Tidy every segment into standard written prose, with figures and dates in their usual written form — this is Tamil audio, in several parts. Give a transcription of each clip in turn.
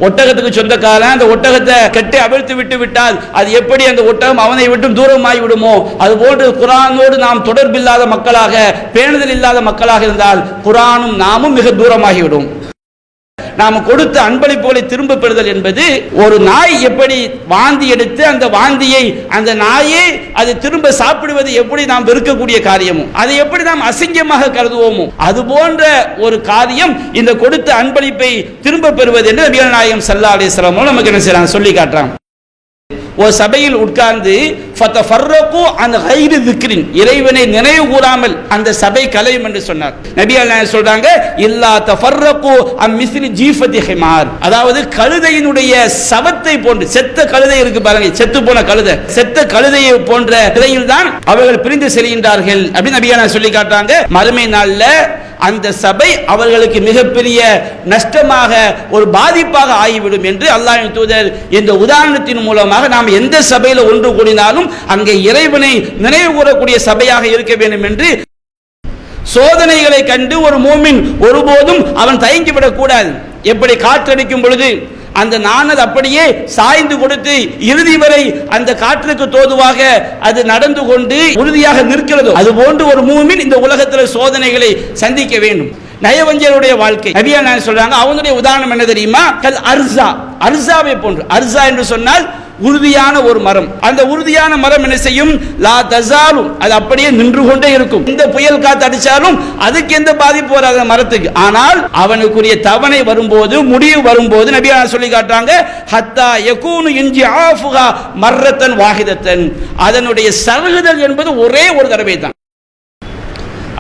ஒட்டகத்துக்கு சொந்தக்காரன் அந்த ஒட்டகத்தை கட்டி அவிழ்த்து விட்டு விட்டால் அது எப்படி அந்த ஒட்டகம் அவனை விட்டு தூரமாகி விடுமோ, அதுபோன்று குர்ஆனோடு நாம் தொடர்பில்லாத மக்களாக, பேணுதல் இல்லாத மக்களாக இருந்தால் குர்ஆனும் நாமும் மிக தூரமாகிவிடும். நாம் கொடுத்த அன்பளிப்புகளை திரும்ப பெறுதல் என்பது, ஒரு நாய் எப்படி வாந்தி எடுத்து அந்த வாந்தியை அந்த நாயை அது திரும்ப சாப்பிடுவது எப்படி நாம் வெறுக்கக்கூடிய காரியமோ, அதை எப்படி நாம் அசிங்கமாக கருதுவோமோ, அது போன்ற ஒரு காரியம் இந்த கொடுத்த அன்பளிப்பை திரும்ப பெறுவது என்று நபிகள் நாயகம் ஸல்லல்லாஹு அலைஹி வஸல்லம் நமக்கு என்ன செய்றாங்க, சொல்லி காட்டுறாங்க. ஒரு சபையில் உட்கார்ந்து ஃபதஃபர்ரகு அன் கைரி திக்ரின், இறைவனை நினைவு கூறாமல் அந்த சபை கலையும் என்று சொன்னார். நபி அல்லாஹ் சொல்றாங்க, இல்லா தஃபர்ரகு அம் மிஸ்லி ஜீஃபதி ஹிமார், அதாவது கழுதையினுடைய சவத்தை போன்று, செத்த கழுதை இருக்கு பாருங்க, செத்து போன கழுதை, செத்த கழுதையை போன்ற நிலையில் தான் அவர்கள் பிரிந்து செல்கின்றார்கள் அப்படின்னு நபி அல்லாஹ் சொல்லி காட்டுறாங்க. மறுமை நாள்ல அந்த சபை அவர்களுக்கு மிகப்பெரிய நஷ்டமாக, ஒரு பாதிப்பாக ஆகிவிடும் என்று அல்லாஹ்வின் தூதர் இந்த உதாரணத்தின் மூலமாக நாம் எந்த சபையில ஒன்று கூடினாலும் அங்கே இறைவனை நினைவு கூறக்கூடிய சபையாக இருக்க வேண்டும் என்று, சோதனைகளை கண்டு ஒரு மூமின் ஒருபோதும் அவன் தயங்கிவிடக் கூடாது. எப்படி காற்றடிக்கும் பொழுது அந்த நாணல் அப்படியே சாய்ந்து கொடுத்து இறுதி வரை அந்த காற்றுக்கு தோதுவாக அது நடந்து கொண்டு உறுதியாக நிற்கிறதோ, அதுபோன்று ஒரு மூமின் இந்த உலகத்தில் சோதனைகளை சந்திக்க வேண்டும். நயவஞ்சருடைய வாழ்க்கை நபியா சொல்றாங்க, அவனுடைய உதாரணம் என்ன தெரியுமா, கல் அர்ஸா, அர்ஸாவை போன்று. அர்ஸா என்று சொன்னால் உறுதியான ஒரு மரம். அந்த உறுதியான மரம் என்ன செய்யும், லா தஸாலு, அது அப்படியே நின்று கொண்டே இருக்கும். இந்த புயல் காத்து அடிச்சாலும் அதுக்கு எந்த பாதிப்பு வராத மரத்துக்கு. ஆனால் அவனுக்குரிய தவணை வரும்போது, முடிவு வரும்போது நபியா சொல்லி காட்டுறாங்க, ஹத்தா யகூனு இன்ஜிஆஃபுஹா மர்ரத்தன் வாஹிதத்தன், அதனுடைய சருகுதல் என்பது ஒரே ஒரு தடவை தான்.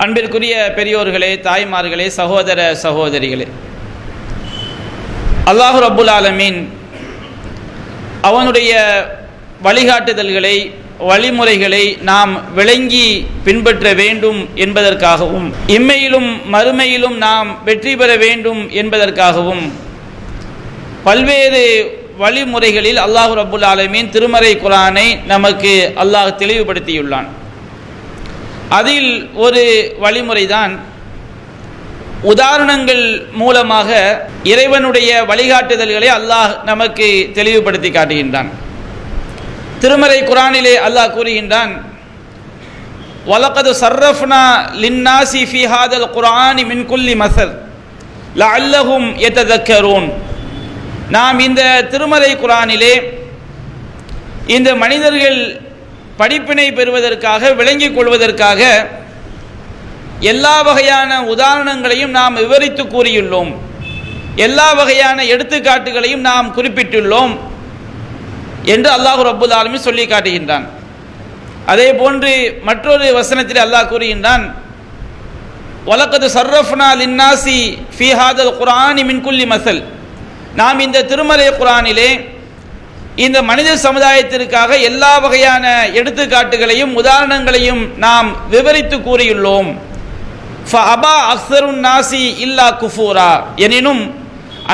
அன்பிற்குரிய பெரியோர்களே, தாய்மார்களே, சகோதர சகோதரிகளே, அல்லாஹ் ரப்புல் ஆலமீன் அவனுடைய வழிகாட்டுதல்களை, வழிமுறைகளை நாம் விளங்கி பின்பற்ற வேண்டும் என்பதற்காகவும், இம்மையிலும் மறுமையிலும் நாம் வெற்றி பெற வேண்டும் என்பதற்காகவும் பல்வேறு வழிமுறைகளில் அல்லாஹ் ரப்புல் ஆலமீன் திருமறை குர்ஆனை நமக்கு அல்லாஹ் தெளிவுபடுத்தியுள்ளான். அதில் ஒரு வழிமுறைதான் உதாரணங்கள் மூலமாக இறைவனுடைய வழிகாட்டுதல்களை அல்லாஹ் நமக்கு தெளிவுபடுத்தி காட்டுகின்றான். திருமறை குர்ஆனிலே அல்லாஹ் கூறுகின்றான், வலகது சர்ரஃப்னா லின்னாசி ஃபீ ஹாதல் குர்ஆனி மின் குல்லி மஸல் லஅல்லஹும் யததக்கரூன், நாம் இந்த திருமறை குர்ஆனிலே இந்த மனிதர்கள் படிப்பினை பெறுவதற்காக, விளங்கிக் கொள்வதற்காக எல்லா வகையான உதாரணங்களையும் நாம் விவரித்து கூறியுள்ளோம், எல்லா வகையான எடுத்துக்காட்டுகளையும் நாம் குறிப்பிட்டுள்ளோம் என்று அல்லாஹ் ரப்புல் ஆலமீன் சொல்லி காட்டுகின்றான். அதே போன்று மற்றொரு வசனத்தில் அல்லாஹ் கூறுகின்றான், வலகது சர்ரஃப்னா லின்னாசி ஃபீ ஹாதல் குர்ஆனி மின் குல்லி மஸல், நாம் இந்த திருமறை குர்ஆனிலே இந்த மனித சமுதாயத்திற்காக எல்லா வகையான எடுத்துக்காட்டுகளையும் உதாரணங்களையும் நாம் விவரித்து கூறியுள்ளோம். ஃபஅபா அக்ஸருன் நாசி இல்லா குஃபூரா, எனினும்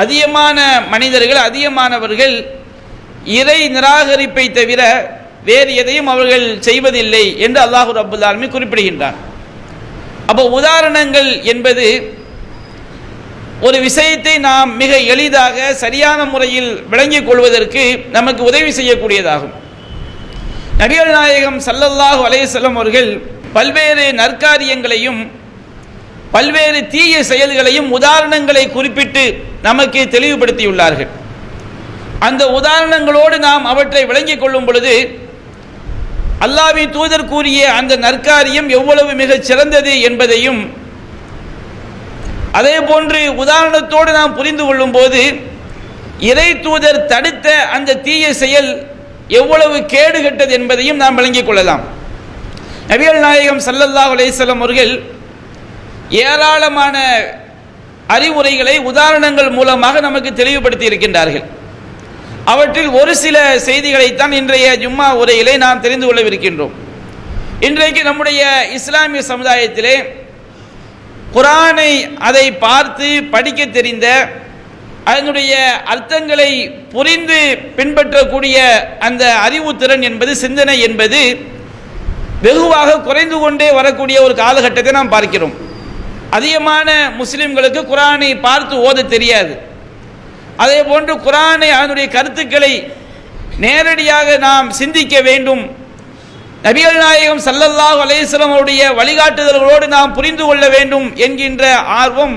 அதிகமான மனிதர்கள், அதிகமானவர்கள் இறை நிராகரிப்பை தவிர வேறு எதையும் அவர்கள் செய்வதில்லை என்று அல்லாஹ் ரப்புல் ஆலமீன் குறிப்பிடுகின்றார். அப்போ உதாரணங்கள் என்பது ஒரு விஷயத்தை நாம் மிக எளிதாக சரியான முறையில் விளங்கிக் கொள்வதற்கு நமக்கு உதவி செய்யக்கூடியதாகும். நபிகள் நாயகம் ஸல்லல்லாஹு அலைஹி வஸல்லம் அவர்கள் பல்வேறு நற்காரியங்களையும் பல்வேறு தீய செயல்களையும் உதாரணங்களை குறிப்பிட்டு நமக்கு தெளிவுபடுத்தியுள்ளார்கள். அந்த உதாரணங்களோடு நாம் அவற்றை விளங்கிக் கொள்ளும் பொழுது அல்லாஹ்வின் தூதர் கூறிய அந்த நற்காரியம் எவ்வளவு மிகச் சிறந்தது என்பதையும், அதே போன்று உதாரணத்தோடு நாம் புரிந்து கொள்ளும் போது இறை தூதர் தடுத்த அந்த தீய செயல் எவ்வளவு கேடுகட்டது என்பதையும் நாம் விளங்கிக் கொள்ளலாம். நபிகள் நாயகம் ஸல்லல்லாஹு அலைஹி வஸல்லம் அவர்கள் ஏராளமான அறிவுரைகளை உதாரணங்கள் மூலமாக நமக்கு தெளிவுபடுத்தி இருக்கின்றார்கள். அவற்றில் ஒரு சில செய்திகளைத்தான் இன்றைய ஜும்மா உரையிலே நாம் தெரிந்து கொள்ளவிருக்கின்றோம். இன்றைக்கு நம்முடைய இஸ்லாமிய சமுதாயத்திலே குர்ஆனை அதை பார்த்து படிக்க தெரிந்த, அதனுடைய அர்த்தங்களை புரிந்து பின்பற்றக்கூடிய அந்த அறிவுத்திறன் என்பது, சிந்தனை என்பது வெகுவாக குறைந்து கொண்டே வரக்கூடிய ஒரு காலகட்டத்தை நாம் பார்க்கிறோம். அதிகமான முஸ்லிம்களுக்கு குர்ஆனை பார்த்து ஓத தெரியாது. அதே போன்று குர்ஆனை அதனுடைய கருத்துக்களை நேரடியாக நாம் சிந்திக்க வேண்டும். நபிகள் நாயகம் ஸல்லல்லாஹு அலைஹி வஸல்லம் அவருடைய வழிகாட்டுதல்களோடு நாம் புரிந்து கொள்ள வேண்டும் என்கின்ற ஆர்வம்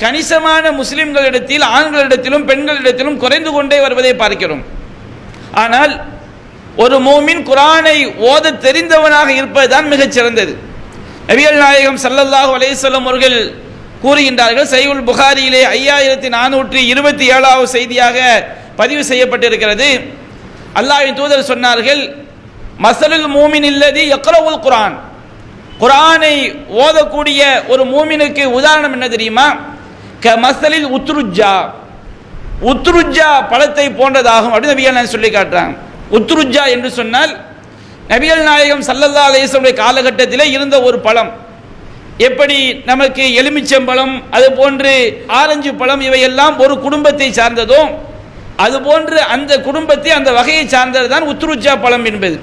கணிசமான முஸ்லிம்களிடத்தில், ஆண்களிடத்திலும் பெண்களிடத்திலும் குறைந்து கொண்டே வருவதை பார்க்கிறோம். ஆனால் ஒரு மூமின் குர்ஆனை ஓத தெரிந்தவனாக இருப்பதுதான் மிகச் சிறந்தது. நபிகள் நாயகம் ஸல்லல்லாஹு அலைஹி வஸல்லம் அவர்கள் கூறுகின்றார்கள், சஹீஹுல் புகாரியிலே 5427வது செய்தியாக பதிவு செய்யப்பட்டிருக்கிறது. அல்லாஹ்வின் தூதர் சொன்னார்கள், மஸலுல் மூமின் இல்லதி யக்ரவுல் குர்ஆன், குர்ஆனை ஓதக்கூடிய ஒரு மூமினுக்கு உதாரணம் என்ன தெரியுமா? க மஸலில் உத்ருஜ்ஜா, உத்ருஜ்ஜா பழத்தை போன்றதாகும் அப்படின்னு நபிகள் நாயகம் சொல்லி காட்டுறாங்க. உத்ருஜ்ஜா என்று சொன்னால் நபிகள் நாயகம் ஸல்லல்லாஹு அலைஹி வஸல்லம் காலகட்டத்திலே இருந்த ஒரு பழம். எப்படி நமக்கு எலுமிச்சம்பழம், அது போன்று ஆரஞ்சு பழம் இவையெல்லாம் ஒரு குடும்பத்தை சார்ந்ததோ அதுபோன்று அந்த குடும்பத்தை, அந்த வகையை சார்ந்தது தான் உத்ருஜ்ஜா பழம் என்பது.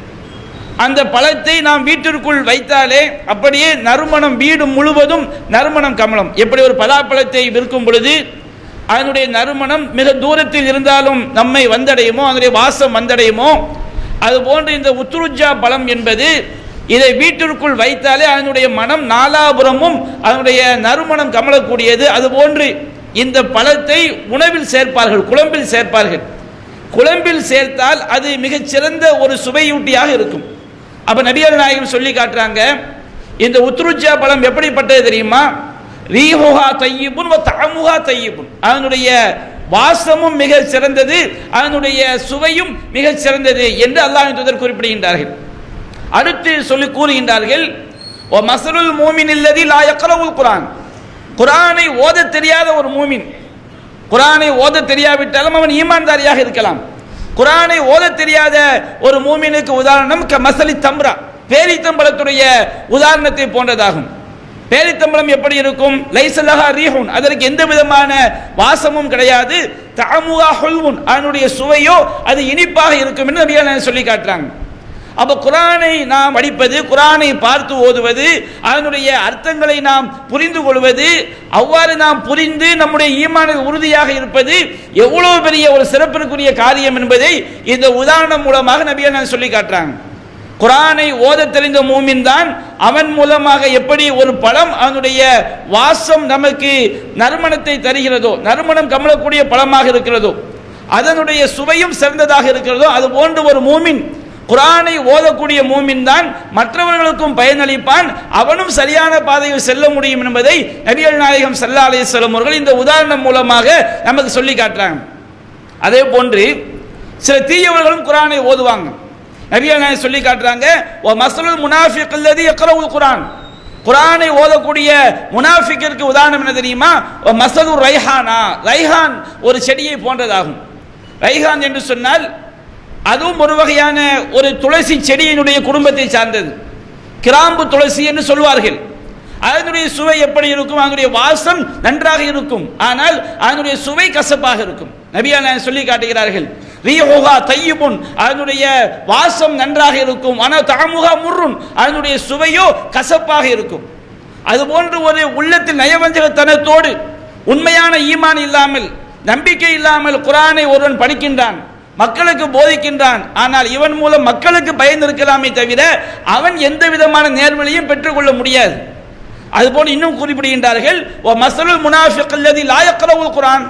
அந்த பழத்தை நாம் வீட்டிற்குள் வைத்தாலே அப்படியே நறுமணம், வீடு முழுவதும் நறுமணம் கமலம். எப்படி ஒரு பலாப்பழத்தை விற்கும் பொழுது அதனுடைய நறுமணம் மிக தூரத்தில் இருந்தாலும் நம்மை வந்தடையுமோ, அதனுடைய வாசம் வந்தடையுமோ, அதுபோன்று இந்த உத்ருஜ்ஜா பழம் என்பது இதை வீட்டிற்குள் வைத்தாலே அதனுடைய மனம் நாலாபுரமும் அதனுடைய நறுமணம் கமலக்கூடியது. அதுபோன்று இந்த பழத்தை உணவில் சேர்ப்பார்கள், குழம்பில் சேர்ப்பார்கள். குழம்பில் சேர்த்தால் அது மிகச்சிறந்த ஒரு சுவையூட்டியாக இருக்கும். அப்ப நபிகள் நாயகம் சொல்லி காட்டுறாங்க, இந்த உத்ருஜ்ஜா பழம் எப்படிப்பட்டது தெரியுமா? ரீஹுஹா தய்யிபுன் வ தஅமுஹா தய்யிபுன், அதனுடைய வாசமும் மிக சிறந்தது, அதனுடைய சுவையும் மிக சிறந்தது என்று அல்லாஹ்வின் தூதர் குறிப்பிடுகின்றார்கள். அடுத்து சொல்லி கூறுகின்றார்கள், ஓ மஸலுல் மூமின் இல்லதி லா யக்ரவுல் குர்ஆன், குர்ஆனை ஓத தெரியாத ஒரு மூமின், குர்ஆனை ஓத தெரியாவிட்டாலும் அவன் ஈமான்தாரியாக இருக்கலாம். குர்ஆனை ஓத தெரியாத ஒரு மூமினுக்கு உதாரணம் க மஸலி தம்ரா, பேரித்தம்பழத்துடைய உதாரணத்தை போன்றதாகும். பேரித்தம்பழம் எப்படி இருக்கும்? லைஸ லஹா ரீஹுன், அதற்கு எந்த விதமான வாசமும் கிடையாது. தஅமுஹா ஹுல்வுன், அதனுடைய சுவையோ அது இனிப்பாக இருக்கும் என்று நபிகள் சொல்லி காட்டுறாங்க. அப்ப குர்ஆனை நாம் படிப்பது, குர்ஆனை பார்த்து ஓதுவது, அதனுடைய அர்த்தங்களை நாம் புரிந்து கொள்வது, அவ்வாறு நாம் புரிந்து நம்முடைய ஈமானில் உறுதியாக இருப்பது எவ்வளவு பெரிய ஒரு சிறப்பிற்குரிய காரியம் என்பதை இந்த உதாரணம் மூலமாக நபிகள் சொல்லி காட்டுறாங்க. குர்ஆனை ஓத தெரிந்த மூமின் தான் அவன் மூலமாக எப்படி ஒரு பழம் அதனுடைய வாசம் நமக்கு நறுமணத்தை தருகிறதோ, நறுமணம் கமலக்கூடிய பழமாக இருக்கிறதோ, அதனுடைய சுவையும் சிறந்ததாக இருக்கிறதோ, அது போன்று ஒரு மூமின், குர்ஆனை ஓதக்கூடிய மூமின் தான் மற்றவர்களுக்கும் பயனளிப்பான், அவனும் சரியான பாதையில் செல்ல முடியும் என்பதை நபிகள் நாயகம் ஸல்லல்லாஹு அலைஹி வஸல்லம் அவர்கள் இந்த உதாரணம் மூலமாக நமக்கு சொல்லி காட்டுறாங்க. அதே போன்று சில தீயவர்களும் குர்ஆனை ஓதுவாங்க. நபிகள் நாயகம் சொல்லி காட்டுறாங்க, வ மஸலுல் முனாஃபிக் அல்லதி யக்ரவுல் குர்ஆன், குர்ஆனை ஓதக்கூடிய முனாஃபிக்கிற்கு உதாரணம் என்ன தெரியுமா? வ மஸலுர் ரைஹானா, ரைஹான் ஒரு செடியை போன்றதாகும். ரைஹான் என்று சொன்னால் அதுவும் ஒரு வகையான ஒரு துளசி செடியினுடைய குடும்பத்தை சார்ந்தது. கிராம்பு துளசி என்று சொல்வார்கள். அதனுடைய சுவை எப்படி இருக்கும்? அதனுடைய வாசம் நன்றாக இருக்கும், ஆனால் அதனுடைய சுவை கசப்பாக இருக்கும். நபிகள் நாயகம் சொல்லி காட்டுகிறார்கள், ரீஹுஹா தய்யிபுன், அதனுடைய வாசம் நன்றாக இருக்கும், ஆனா தஅமுஹா முர்ருன், அதனுடைய சுவையோ கசப்பாக இருக்கும். அதுபோன்று ஒரு உள்ளத்தில் நயவஞ்சகத்தனத்தோடு உண்மையான ஈமான் இல்லாமல், நம்பிக்கை இல்லாமல் குர்ஆனை ஒருவன் படிக்கின்றான், மக்களுக்கு போதிக்கின்றான், ஆனால் இவன் மூலம் மக்களுக்கு பயந்திருக்கலாமே தவிர அவன் எந்த விதமான நேர்வழியும் பெற்றுக்கொள்ள முடியாது. அதுபோல் இன்னும் குறிப்பிடுகின்றார்கள், ஓ மஸலுல் முனாஃபிக் அல்லதி லா யக்ரவுல் குர்ஆன்,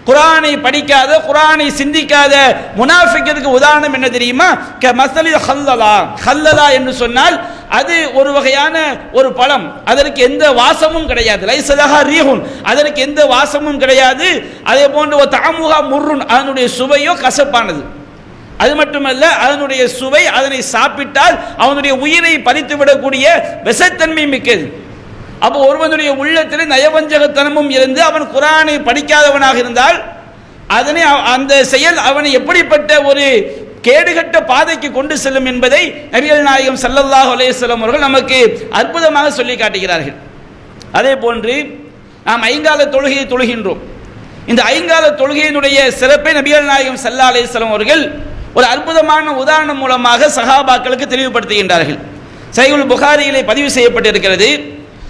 குர்ஆனை படிக்காத, குர்ஆனை சிந்திக்காத முனாஃபிக்கிற்கு உதாரணம் என்ன தெரியுமா? க மஸலி ஹல்லலா, ஹல்லலா என்று சொன்னால் அது ஒரு வகையான ஒரு பழம், அதற்கு எந்த வாசமும் கிடையாது. லைஸ லஹா ரீஹுன், அதற்கு எந்த வாசமும் கிடையாது. அதே போன்று தஅமுஹா முர்ருன், அதனுடைய சுவையோ கசப்பானது. அது மட்டுமல்ல, அதனுடைய சுவை, அதனை சாப்பிட்டால் அவனுடைய உயிரை பறித்து விடக்கூடிய விஷத்தன்மை மிக்கது. அப்போ ஒருவனுடைய உள்ளத்தில் நயவஞ்சகத்தனமும் இருந்து அவன் குர்ஆனை படிக்காதவனாக இருந்தால் அதனை, அந்த செயல் அவனை எப்படிப்பட்ட ஒரு கேடுகட்ட பாதைக்கு கொண்டு செல்லும் என்பதை நபிகள் நாயகம் ஸல்லல்லாஹு அலைஹி வஸல்லம் அவர்கள் நமக்கு அற்புதமாக சொல்லி காட்டுகிறார்கள். அதே போன்று நாம் ஐங்கால தொழுகையை தொழுகின்றோம். இந்த ஐங்கால தொழுகையினுடைய சிறப்பை நபிகள் நாயகம் ஸல்லல்லாஹு அலைஹி வஸல்லம் அவர்கள் ஒரு அற்புதமான உதாரணம் மூலமாக சஹாபாக்களுக்கு தெளிவுபடுத்துகின்றார்கள். சஹீஹுல் புகாரியிலே பதிவு செய்யப்பட்டிருக்கிறது.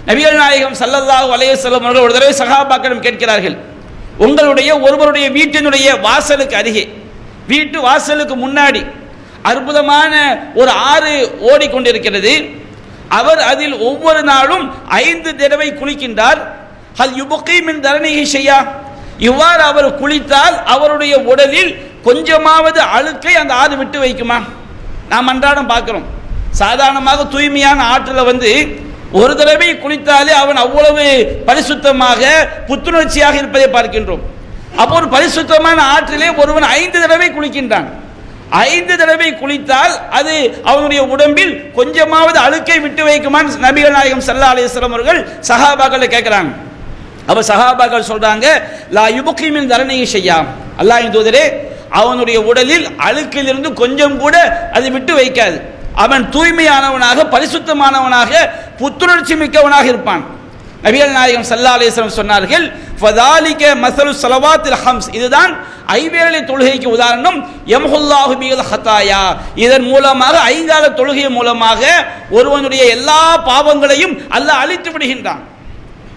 நபிகள் நாயகம் ஸல்லல்லாஹு அலைஹி வஸல்லம் அவர்கள் ஒரு தடவை சஹாபாக்களிடம் கேட்கிறார்கள், உங்களுடைய ஒருவருடைய வீட்டினுடைய வாசலுக்கு அருகே, வீட்டு வாசலுக்கு முன்னாடி அற்புதமான ஒரு ஆறு ஓடிக்கொண்டிருக்கிறது. அவர் அதில் ஒவ்வொரு நாளும் 5 தடவை குளிக்கின்றார். ஹல் யுபகி மின் தரணிஹி ஷையா, இவ்வாறு அவர் குளித்தால் அவருடைய உடலில் கொஞ்சமாவது அழுக்கை அந்த ஆறு விட்டு வைக்குமா? நாம் அன்றாடம் பார்க்கிறோம், சாதாரணமாக தூய்மையான ஆற்றில் ஒரு தடவை குளித்தாலே அவன் அவ்வளவு பரிசுத்தமாக புத்துணர்ச்சியாக இருப்பதை பார்க்கின்றோம். அப்போ ஒரு பரிசுத்தமான ஆற்றிலே ஒருவன் 5 தடவை குளிக்கின்றான். 5 தடவை குளித்தால் அது அவனுடைய உடம்பில் கொஞ்சமாவது அழுக்கை விட்டு வைக்குமான் நபிகள் நாயகம் ஸல்லல்லாஹு அலைஹி வஸல்லம் அவர்கள் சஹாபாக்களை கேட்கிறாங்க. அப்ப சஹாபாக்கள் சொல்றாங்க, லா யுபகி மின் தரணிஹி ஷையா, அல்லாஹ்வின் தூதரே, அவனுடைய உடலில் அழுக்கிலிருந்து கொஞ்சம் கூட அது விட்டு வைக்காது. அவன் தூய்மையானவனாக பரிசுத்தமானவனாக புத்துணர்ச்சி மிக்கவனாக இருப்பான். நபிகள் நாயகம் ஸல்லல்லாஹு அலைஹி வஸல்லம் சொன்னார்கள், ஃபதாலிக மஸலு ஸலவாத்தில் ஹம்ஸ், இதுதான் 5 வேளை தொழுகைக்கு உதாரணம். யம்ஹுல்லாஹு பில் ஹதாயா, இதன் மூலமாக 5 கால தொழுகை மூலமாக ஒருவனுடைய எல்லா பாவங்களையும் அல்லாஹ் அழித்து விடுகின்றான்.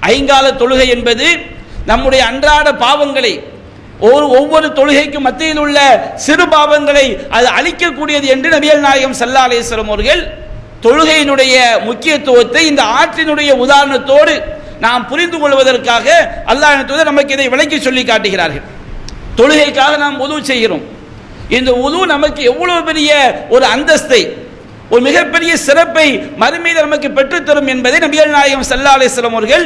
5 கால தொழுகை என்பது நம்முடைய அன்றாட பாவங்களை, ஒவ்வொரு தொழுகைக்கு மத்தியில் உள்ள சிறு பாவங்களை அது அழிக்கக்கூடியது என்று நபிகள் நாயகம் ஸல்லல்லாஹு அலைஹி வஸல்லம் அவர்கள் தொழுகையினுடைய முக்கியத்துவத்தை இந்த ஆற்றினுடைய உதாரணத்தோடு நாம் புரிந்து கொள்வதற்காக அல்லாஹ்வின் தூதர் நமக்கு இதை விளக்கி சொல்லி காட்டுகிறார்கள். தொழுகைக்காக நாம் உது செய்கிறோம். இந்த உது நமக்கு எவ்வளவு பெரிய ஒரு அந்தஸ்தை, ஒரு மிகப்பெரிய சிறப்பை மறுமையில் நமக்கு பெற்றுத்தரும் என்பதை நபிகள் நாயகம் ஸல்லல்லாஹு அலைஹி வஸல்லம் அவர்கள்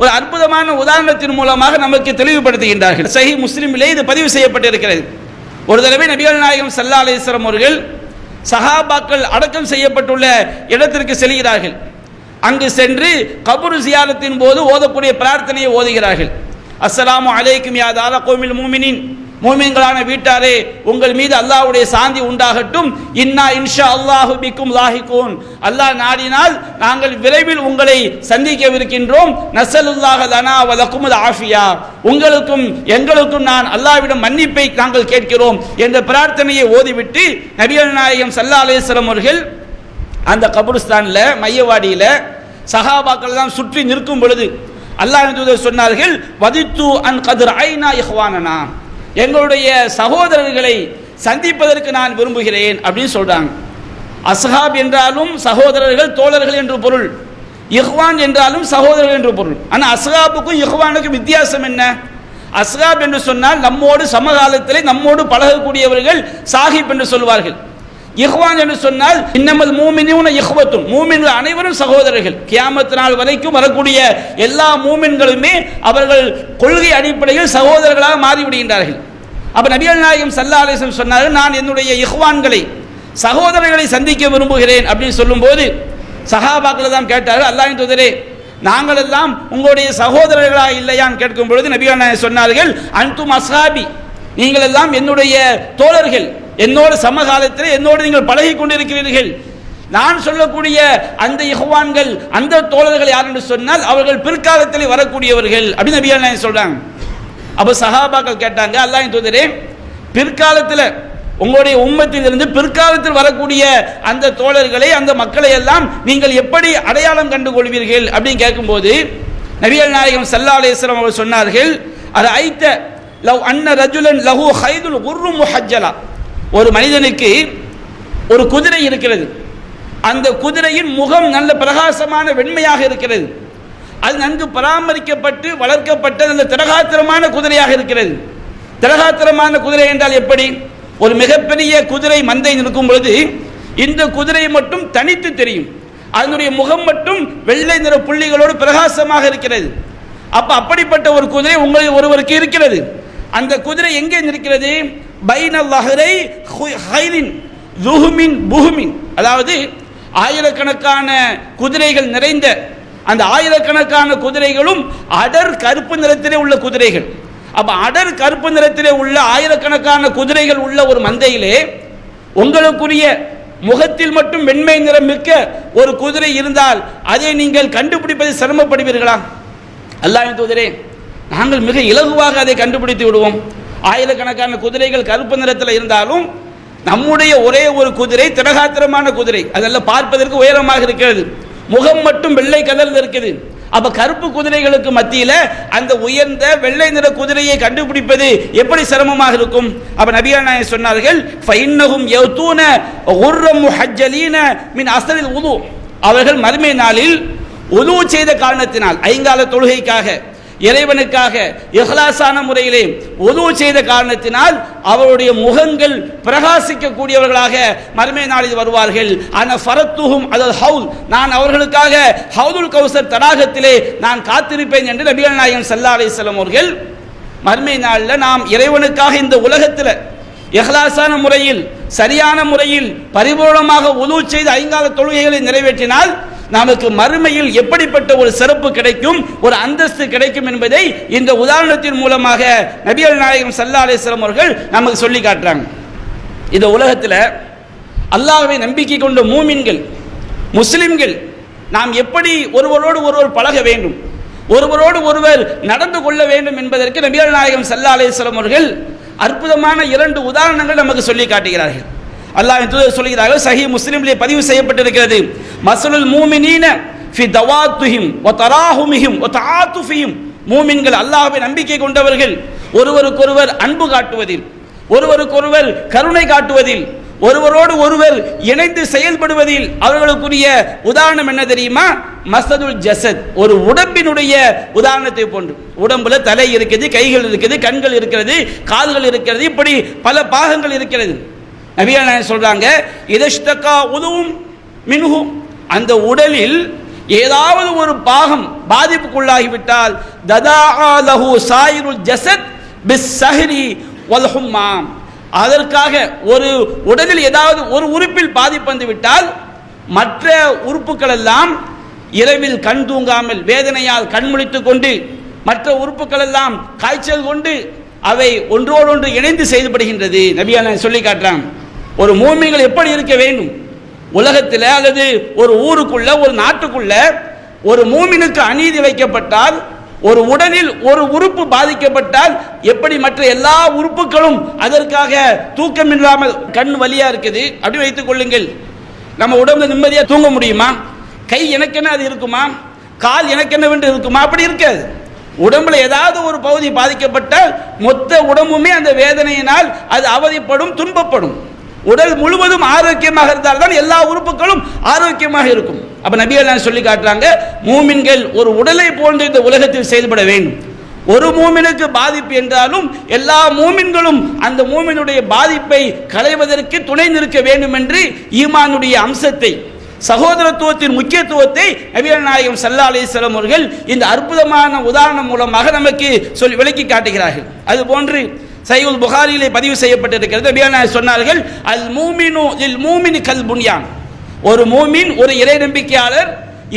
ஒரு அற்புதமான உதாரணத்தின் மூலமாக நமக்கு தெளிவுபடுத்துகின்றார்கள். சஹீஹ் முஸ்லிமிலே இது பதிவு செய்யப்பட்டிருக்கிறது. ஒரு தடவை நபிகள் நாயகம் ஸல்லல்லாஹு அலைஹி வஸல்லம் அவர்கள் சஹாபாக்கள் அடக்கம் செய்யப்பட்டுள்ள இடத்திற்கு செல்கிறார்கள். அங்கு சென்று கபர் ஜியாரத்தின் போது ஓதக்கூடிய பிரார்த்தனையை ஓதுகிறார்கள். அஸ்ஸலாமு அலைக்கும் யா தார கௌமில் மூமினின், மூமின்களான வீட்டாரே, உங்கள் மீது அல்லாஹ்வுடைய சாந்தி உண்டாகட்டும். இன்னா இன்ஷா அல்லாஹு பிக்கும் லாஹிகூன், அல்லாஹ் நாடினால் நாங்கள் விரைவில் உங்களை சந்திக்கவிருக்கின்றோம். நஸலுல்லாஹ லனா வ லகுமுல் ஆஃபியா, உங்களுக்கும் எங்களுக்கும் நான் அல்லாஹ்விடம் மன்னிப்பை நாங்கள் கேட்கிறோம் என்ற பிரார்த்தனையை ஓதிவிட்டு நபிகள் நாயகம் ஸல்லல்லாஹு அலைஹி வஸல்லம் அவர்கள் அந்த கபருஸ்தான்ல மையவாடியில சஹாபாக்கள் எல்லாம் சுற்றி நிற்கும் பொழுது அல்லாஹ்வின் தூதர் சொன்னார்கள், வதித்து அன் கத்ர் ஐனா இஹ்வானனா, எங்களுடைய சகோதரர்களை சந்திப்பதற்கு நான் விரும்புகிறேன் அப்படின்னு சொல்றாங்க. அஸ்ஹாப் என்றாலும் சகோதரர்கள், தோழர்கள் என்று பொருள். இஹ்வான் என்றாலும் சகோதரர்கள் என்று பொருள். ஆனால் அஸ்ஹாபுக்கும் இஹ்வானுக்கும் வித்தியாசம் என்ன? அஸ்ஹாப் என்று சொன்னால் நம்மோடு சமகாலத்திலே நம்மோடு பழகக்கூடியவர்கள் சாஹிப் என்று சொல்வார்கள். இஹ்வான் என்று சொன்னால் இன்னமல் மூமினூன இஹ்வத்துன், மூமின்கள் அனைவரும் சகோதரர்கள். கியாமத் நாள் வரைக்கும் வரக்கூடிய எல்லா மூமின்களுமே அவர்கள் கொள்கை அடிப்படையில் சகோதரர்களாக மாறிவிடுகின்றார்கள். அப்ப நபிகள் நாயகம் ஸல்லல்லாஹு அலைஹி வஸல்லம் சொன்னார்கள், நான் என்னுடைய இஹ்வான்களை சகோதரர்களை சந்திக்க விரும்புகிறேன் அப்படின்னு சொல்லும்போது சஹாபாக்கள் தான் கேட்டார்கள், அல்லாஹ்வின் தூதரே, நாங்கள் எல்லாம் உங்களுடைய சகோதரர்களா இல்லையான்னு கேட்கும் பொழுது நபிகள் நாயகம் சொன்னார்கள், அன்தும் அஸ்ஹாபி, நீங்கள் எல்லாம் என்னுடைய தோழர்கள், என்னோடு சமகாலத்தில் என்னோடு நீங்கள் பழகி கொண்டிருக்கிறீர்கள். நான் சொல்லக்கூடிய அந்த இஹ்வான்கள், அந்த தோழர்கள் யார் என்று சொன்னால் அவர்கள் பிற்காலத்தில் வரக்கூடியவர்கள் அப்படின்னு நபிகள் நாயகம் சொல்றாங்க. அப்ப சஹாபாக்கள் கேட்டாங்க, அல்லாஹ்வின் தூதரே, பிற்காலத்தில் உங்களுடைய உம்மத்திலிருந்து பிற்காலத்தில் வரக்கூடிய அந்த தோழர்களை, அந்த மக்களை எல்லாம் நீங்கள் எப்படி அடையாளம் கண்டு கொள்வீர்கள் அப்படின்னு கேட்கும்போது நபிகள் நாயகம் ஸல்லல்லாஹு அலைஹி வஸல்லம் அவர்கள் சொன்னார்கள், அரைத்த லவ் அன்ன ரஜுலன் லஹு ஹைதுல் குர்ரு முஹஜ்ஜலா, ஒரு மனிதனுக்கு ஒரு குதிரை இருக்கிறது, அந்த குதிரையின் முகம் நல்ல பிரகாசமான வெண்மையாக இருக்கிறது, அது நன்கு பராமரிக்கப்பட்டு வளர்க்கப்பட்ட நல்ல திரகாத்திரமான குதிரையாக இருக்கிறது. திரகாத்திரமான குதிரை என்றால் எப்படி? ஒரு மிகப்பெரிய குதிரை மந்தை நிற்கும் பொழுது இந்த குதிரை மட்டும் தனித்து தெரியும், அதனுடைய முகம் மட்டும் வெள்ளை நிற புள்ளிகளோடு பிரகாசமாக இருக்கிறது. அப்ப அப்படிப்பட்ட ஒரு குதிரை உங்களில் ஒருவருக்கு இருக்கிறது. அந்த குதிரை எங்கே நிற்கிறது? பைனல் லஹரை ஹைரின் ருஹுமின் புஹுமின், அதாவது ஆயிரக்கணக்கான குதிரைகள் நிறைந்த அந்த ஆயிரக்கணக்கான குதிரைகளும் அடர் கருப்பு நிறத்திலே உள்ள குதிரைகள். அப்ப அடர் கருப்பு நிறத்திலே உள்ள ஆயிரக்கணக்கான குதிரைகள் உள்ள ஒரு மந்தையிலே உங்களுக்குரிய முகத்தில் மட்டும் வெண்மை நிறம் மிக்க ஒரு குதிரை இருந்தால் அதை நீங்கள் கண்டுபிடிப்பதை சிரமப்படுவீர்களா? அல்லாஹ்வின் தூதரே, நாங்கள் மிக இலகுவாக அதை கண்டுபிடித்து விடுவோம். ஆயிரக்கணக்கான குதிரைகள் கருப்பு நிறத்தில் இருந்தாலும் நம்முடைய ஒரே ஒரு குதிரை திரகாத்திரமான குதிரை, அதெல்லாம் பார்ப்பதற்கு உயரமாக இருக்கிறது, முகம் மட்டும் வெள்ளை கலர்ந்து இருக்குது, அப்ப கருப்பு குதிரைகளுக்கு மத்தியில அந்த உயர்ந்த வெள்ளை நிற குதிரையை கண்டுபிடிப்பது எப்படி சிரமமாக இருக்கும்? அப்ப நபிகள் நாயகம் சொன்னார்கள், ஃபைன்னஹும் யௌதூன குர்ரம் முஹஜ்ஜலீன மின் அஸ்ரில் உது. அவர்கள் மறுமை நாளில் உது செய்த காரணத்தினால், ஐங்கால தொழுகைக்காக இறைவனுக்காக இஹ்லாஸான முறையிலே உது செய்த காரணத்தினால் அவருடைய முகங்கள் பிரகாசிக்க கூடியவர்களாக மறுமை நாளில் வருவார்கள். அன ஃபரத்துஹும் அலல் ஹவுல், நான் அவர்களுக்காக ஹவுதுல் கௌசர் தடாகத்திலே நான் காத்திருப்பேன் என்று நபிகள் நாயகம் ஸல்லல்லாஹு அலைஹி வஸல்லம் அவர்கள் மறுமை நாளில் நாம் இறைவனுக்காக இந்த உலகத்தில் இஹ்லாஸான முறையில் சரியான முறையில் பரிபூர்ணமாக உது செய்த ஐங்கால தொழுகைகளை நிறைவேற்றினால் நமக்கு மறுமையில் எப்படிப்பட்ட ஒரு சிறப்பு கிடைக்கும், ஒரு அந்தஸ்து கிடைக்கும் என்பதை இந்த உதாரணத்தின் மூலமாக நபிகள் நாயகம் ஸல்லல்லாஹு அலைஹி வஸல்லம் அவர்கள் நமக்கு சொல்லி காட்டுறாங்க. இந்த உலகத்தில் அல்லாஹ்வை நம்பிக்கை கொண்ட மூமின்கள் முஸ்லிம்கள் நாம் எப்படி ஒருவரோடு ஒருவர் பழக வேண்டும், ஒருவரோடு ஒருவர் நடந்து கொள்ள வேண்டும் என்பதற்கு நபிகள் நாயகம் ஸல்லல்லாஹு அலைஹி வஸல்லம் அவர்கள் அற்புதமான 2 உதாரணங்கள் நமக்கு சொல்லி காட்டுகிறார்கள். அல்லாஹ்வின் தூதர் சொல்கிறார்கள், சஹீஹ் முஸ்லிமிலே பதிவு செய்யப்பட்டிருக்கிறது, மஸலுல் மூமினீன ஃபி தவாத்துஹிம் வ தராஹுமிஹிம் வ தஆத்துஃபிஹிம். மூமின்கள் அல்லாஹ்வை நம்பிக்கை கொண்டவர்கள் ஒருவருக்கொருவர் அன்பு காட்டுவதில், ஒருவருக்கொருவர் கருணை காட்டுவதில், ஒருவரோடு ஒருவர் இணைந்து செயல்படுவதில் அவர்களுக்குரிய உதாரணம் என்ன தெரியுமா? மஸலுல் ஜஸத், ஒரு உடம்பினுடைய உதாரணத்தை போன்று. உடம்புல தலை இருக்குது, கைகள் இருக்குது, கண்கள் இருக்கிறது, காதுகள் இருக்கிறது, இப்படி பல பாகங்கள் இருக்கிறது. நபிகள் நாயகம் சொல்றாங்க, இதஷ்தகா உதுவும் மின்ஹு, அந்த உடலில் ஏதாவது ஒரு பாகம் பாதிப்புக்குள்ளாகிவிட்டால் ததாஆ லஹு சாயிருல் ஜஸத் பிஸ்ஸஹரி வல் ஹும்மா, அதற்காக ஒரு உடலில் ஏதாவது ஒரு உறுப்பில் பாதிப்பு வந்து விட்டால் மற்ற உறுப்புகள் எல்லாம் இரவில் கண் தூங்காமல் வேதனையால் கண் முழித்துக் கொண்டு, மற்ற உறுப்புகள் எல்லாம் காய்ச்சல் கொண்டு அவை ஒன்றோடொன்று இணைந்து செயல்படுகின்றது. நபிகள் சொல்லி காட்டுறாங்க, ஒரு மூமின்கள் எப்படி இருக்க வேண்டும்? உலகத்தில் அல்லது ஒரு ஊருக்குள்ள ஒரு நாட்டுக்குள்ள ஒரு மூமினுக்கு அநீதி வைக்கப்பட்டால், ஒரு உடலில் ஒரு உறுப்பு பாதிக்கப்பட்டால் எப்படி மற்ற எல்லா உறுப்புகளும் அதற்காக தூக்கம் இல்லாமல் கண் வலியா இருக்குது அப்படி வைத்துக் கொள்ளுங்கள். நம்ம உடம்புல நிம்மதியா தூங்க முடியுமா? கை எனக்கென்ன அது இருக்குமா? கால் எனக்கென்னவென்று இருக்குமா? அப்படி இருக்காது. உடம்புல ஏதாவது ஒரு பகுதி பாதிக்கப்பட்டால் மொத்த உடம்புமே அந்த வேதனையினால் அது அவதிப்படும், துன்பப்படும். உடல் முழுவதும் ஆரோக்கியமாக இருந்தால் தான் எல்லா உறுப்புகளும் ஆரோக்கியமாக இருக்கும். அப்ப நபிகள் சொல்லி காட்டுறாங்க, மூமின்கள் ஒரு உடலை போன்று இந்த உலகத்தில் செயல்பட வேண்டும். ஒரு மூமினுக்கு பாதிப்பு என்றாலும் எல்லா மூமின்களும் அந்த மூமினுடைய பாதிப்பை களைவதற்கு துணை நிற்க வேண்டும் என்று ஈமானுடைய அம்சத்தை, சகோதரத்துவத்தின் முக்கியத்துவத்தை நபிகள் நாயகம் ஸல்லல்லாஹு அலைஹி வஸல்லம் அவர்கள் இந்த அற்புதமான உதாரணம் மூலமாக நமக்கு சொல்லி விளக்கி காட்டுகிறார்கள். அதுபோன்று சஹீஹுல் புகாரியிலே பதிவு செய்யப்பட்டிருக்கிறது, நபிகள் நாயகம் சொன்னார்கள், அல் மூமினு லில் மூமினி கல் புன்யான், ஒரு மூமின் ஒரு இறை நம்பிக்கையாளர்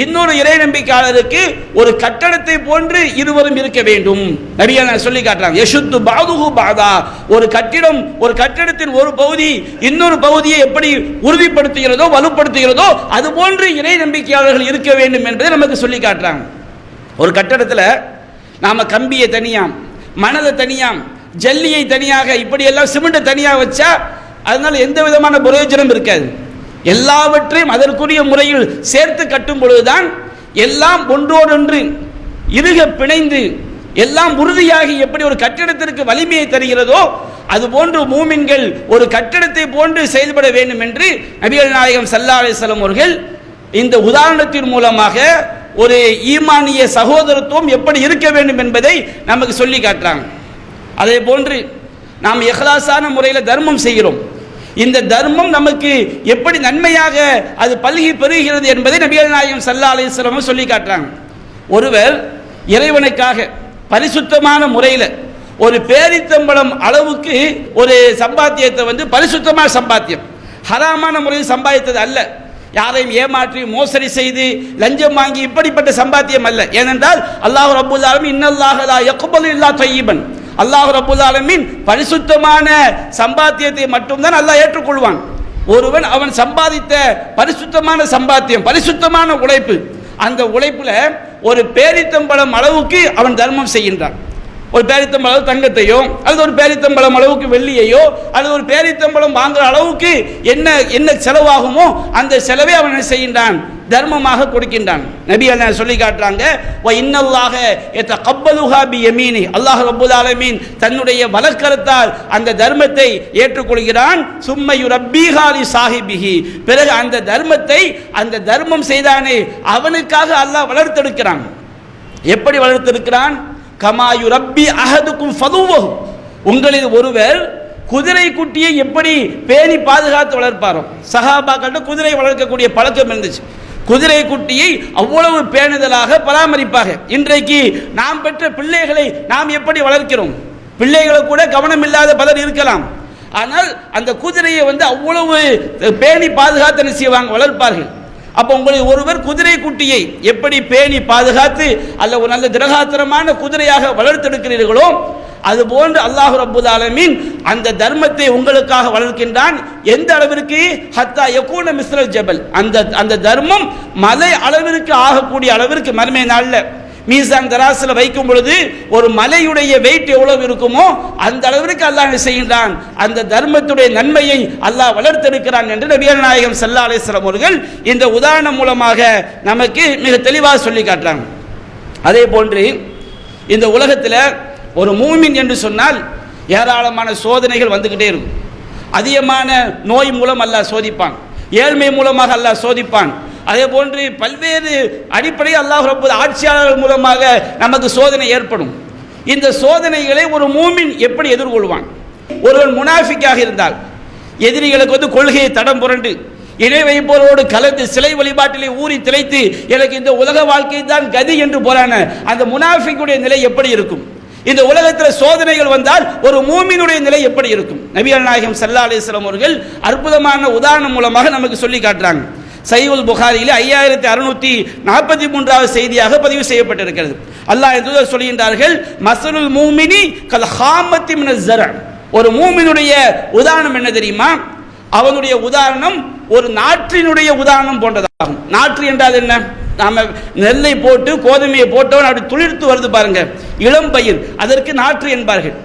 இன்னொரு இறை நம்பிக்கையாளருக்கு ஒரு கட்டடத்தை போன்று இருவரும் இருக்க வேண்டும். நபிகள் சொல்லி காட்டுறாங்க, யஷுத்து பாதுஹு பாதா, ஒரு கட்டிடம், ஒரு கட்டடத்தின் ஒரு பகுதி இன்னொரு பகுதியை எப்படி உறுதிப்படுத்துகிறதோ வலுப்படுத்துகிறதோ அது போன்று இறை நம்பிக்கையாளர்கள் இருக்க வேண்டும் என்பதை நமக்கு சொல்லி காட்டுறாங்க. ஒரு கட்டடத்தில் நாம கம்பியை தனியாம், மணலை தனியாம், ஜல்லியை தனியாக, இப்படி எல்லாம் சிமெண்ட் தனியாக வச்சா அதனால எந்த விதமான பிரயோஜனம் இருக்காது. எல்லாவற்றையும் அதற்குரிய முறையில் சேர்த்து கட்டும் பொழுதுதான் எல்லாம் ஒன்றோடொன்று இறுக பிணைந்து எல்லாம் உறுதியாகி எப்படி ஒரு கட்டிடத்திற்கு வலிமையை தருகிறதோ அதுபோன்று மூமின்கள் ஒரு கட்டிடத்தை போன்று செயல்பட வேண்டும் என்று நபிகள் நாயகம் ஸல்லல்லாஹு அலைஹி வஸல்லம் அவர்கள் இந்த உதாரணத்தின் மூலமாக ஒரு ஈமானிய சகோதரத்துவம் எப்படி இருக்க வேண்டும் என்பதை நமக்கு சொல்லி காட்டுறாங்க. அதே போன்று நாம் இஹ்லாஸான முறையில் தர்மம் செய்கிறோம். இந்த தர்மம் நமக்கு எப்படி நன்மையாக அது பல்கி பெறுகிறது என்பதை நபிகள் நாயகம் ஸல்லல்லாஹு அலைஹி வஸல்லம் சொல்லி காட்டுறாங்க. ஒருவர் இறைவனுக்காக பரிசுத்தமான முறையில் ஒரு பேரித்தம்பளம் அளவுக்கு ஒரு சம்பாத்தியத்தை பரிசுத்தமான சம்பாத்தியம், ஹராமான முறையில் சம்பாதித்தது அல்ல, யாரையும் ஏமாற்றி மோசடி செய்து லஞ்சம் வாங்கி இப்படிப்பட்ட சம்பாத்தியம் அல்ல. ஏனென்றால் அல்லாஹ் ரப்பல் ஆலமீன் இன்னல்லாஹ லா யக்பலு இல்லா தய்யிபன், அல்லாஹ் ரப்பல் ஆலமீன் பரிசுத்தமான சம்பாத்தியத்தை மட்டும்தான் அல்லாஹ் ஏற்றுக்கொள்வான். ஒருவன் அவன் சம்பாதித்த பரிசுத்தமான சம்பாத்தியம், பரிசுத்தமான உழைப்பு, அந்த உழைப்புல ஒரு பேரித்தம்பளம் அளவுக்கு அவன் தர்மம் செய்கின்றான். ஒரு பேரித்தம்பளம் அளவு தங்கத்தையோ அல்லது ஒரு பேரித்தம்பளம் அளவுக்கு வெள்ளியையோ அல்லது ஒரு பேரித்தம்பளம் வாங்குற அளவுக்கு என்ன செலவாகுமோ அந்த செலவை அவன் என்ன செய்கின்றான், தர்மமாக கொடுக்கின்றான். நபி அல்லாஹ் சொல்லி காட்டுறாங்க, வ இன்னல்லாஹ யதகப்பலுஹா பியமீனி, அல்லாஹ் ரப்பல் ஆலமீன் தன்னுடைய வலக்கரத்தால் அந்த தர்மத்தை ஏற்றுக்கொள்கிறான். சும்ம யுரப்பீஹா லி சாஹிபிஹி, பிறகு அந்த தர்மத்தை அந்த தர்மம் செய்தானே அவனுக்காக அல்லாஹ் வளர்த்தெடுக்கிறான். எப்படி வளர்த்தெடுக்கிறான்? கமா யுரப்பி அஹதுக்கும் ஃபதுவஹு, உங்களில் ஒருவர் குதிரை குட்டியை எப்படி பேணி பாதுகாத்து வளர்ப்பாரோ, சஹாபாக்கள்ட்ட குதிரை வளர்க்கக்கூடிய பழக்கம் இருந்துச்சு. குதிரை குட்டியை அவ்வளவு பேணுதலாக பராமரிப்பாக. இன்றைக்கு நாம் பெற்ற பிள்ளைகளை நாம் எப்படி வளர்க்கிறோம்? பிள்ளைகளை கூட கவனம் இல்லாத பலர் இருக்கலாம். ஆனால் அந்த குதிரையை அவ்வளவு பேணி பாதுகாத்து செய்வாங்க, வளர்ப்பார்கள். அப்போ உங்களில் ஒருவர் குதிரை குட்டியை எப்படி பேணி பாதுகாத்து அல்ல ஒரு நல்ல திரகாத்திரமான குதிரையாக வளர்த்தெடுக்கிறீர்களோ அதுபோன்று அல்லாஹ் ரப்பல் ஆலமீன் அந்த தர்மத்தை உங்களுக்காக வளர்க்கின்றான். எந்த அளவிற்கு? ஹத்தா யகூன மிஸ்ரல் ஜபல், அந்த தர்மம் மலை அளவிற்கு ஆகக்கூடிய அளவிற்கு மறுமை நாள்ல மீசான் தராசில் வைக்கும் பொழுது ஒரு மலையுடைய வெயிட் எவ்வளவு இருக்குமோ அந்த அளவிற்கு அல்லாஹ் செய்கின்றான். அந்த தர்மத்துடைய நன்மையை அல்லாஹ் வளர்த்தெடுக்கிறான் என்று நபிகள் நாயகம் ஸல்லல்லாஹு அலைஹி வஸல்லம் அவர்கள் இந்த உதாரணம் மூலமாக நமக்கு மிக தெளிவாக சொல்லி காட்டுறாங்க. அதே போன்று இந்த உலகத்தில் ஒரு மூமின் என்று சொன்னால் ஏராளமான சோதனைகள் வந்துகிட்டே இருக்கும். அதிகமான நோய் மூலம் அல்லாஹ் சோதிப்பான், ஏழ்மை மூலமாக அல்லாஹ் சோதிப்பான். அதே போன்று பல்வேறு அடிப்படையில் அல்லாஹ் ரப்பல் ஆட்சியாளர்கள் மூலமாக நமக்கு சோதனை ஏற்படும். இந்த சோதனைகளை ஒரு மூமின் எப்படி எதிர்கொள்வான்? ஒருவன் முனாஃபிக்காக இருந்தால், எதிரிகளுக்கு கொள்கையை தடம் புரண்டு இணை வைப்போரோடு கலந்து சிலை வழிபாட்டிலே ஊறி திளைத்து எனக்கு இந்த உலக வாழ்க்கை தான் கதி என்று போறான அந்த முனாஃபிக்குடைய நிலை எப்படி இருக்கும்? இந்த உலகத்தில் சோதனைகள் வந்தால் ஒரு மூமினுடைய நிலை எப்படி இருக்கும்? நபிகள் நாயகம் ஸல்லல்லாஹு அலைஹி வஸல்லம் அவர்கள் அற்புதமான உதாரணம் மூலமாக நமக்கு சொல்லி காட்டுறாங்க. சஹீஹுல் புகாரியிலே 5643வது செய்தியாக பதிவு செய்யப்பட்டிருக்கிறது. அல்லாஹ் தூதர் சொல்கின்றார்கள், மஸலுல் மூமினி கல் ஹாமத்தி மினஸ் ஸர, ஒரு மூமினுடைய உதாரணம் என்ன தெரியுமா? அவனுடைய உதாரணம் ஒரு நாற்றினுடைய உதாரணம் போன்றதாகும். நாற்று என்றால் என்ன? நாம நெல்லை போட்டு கோதுமையை போட்டவன் அப்படி துளிர்த்து வருது பாருங்க, இளம் பயிர், அதற்கு நாற்று என்பார்கள்.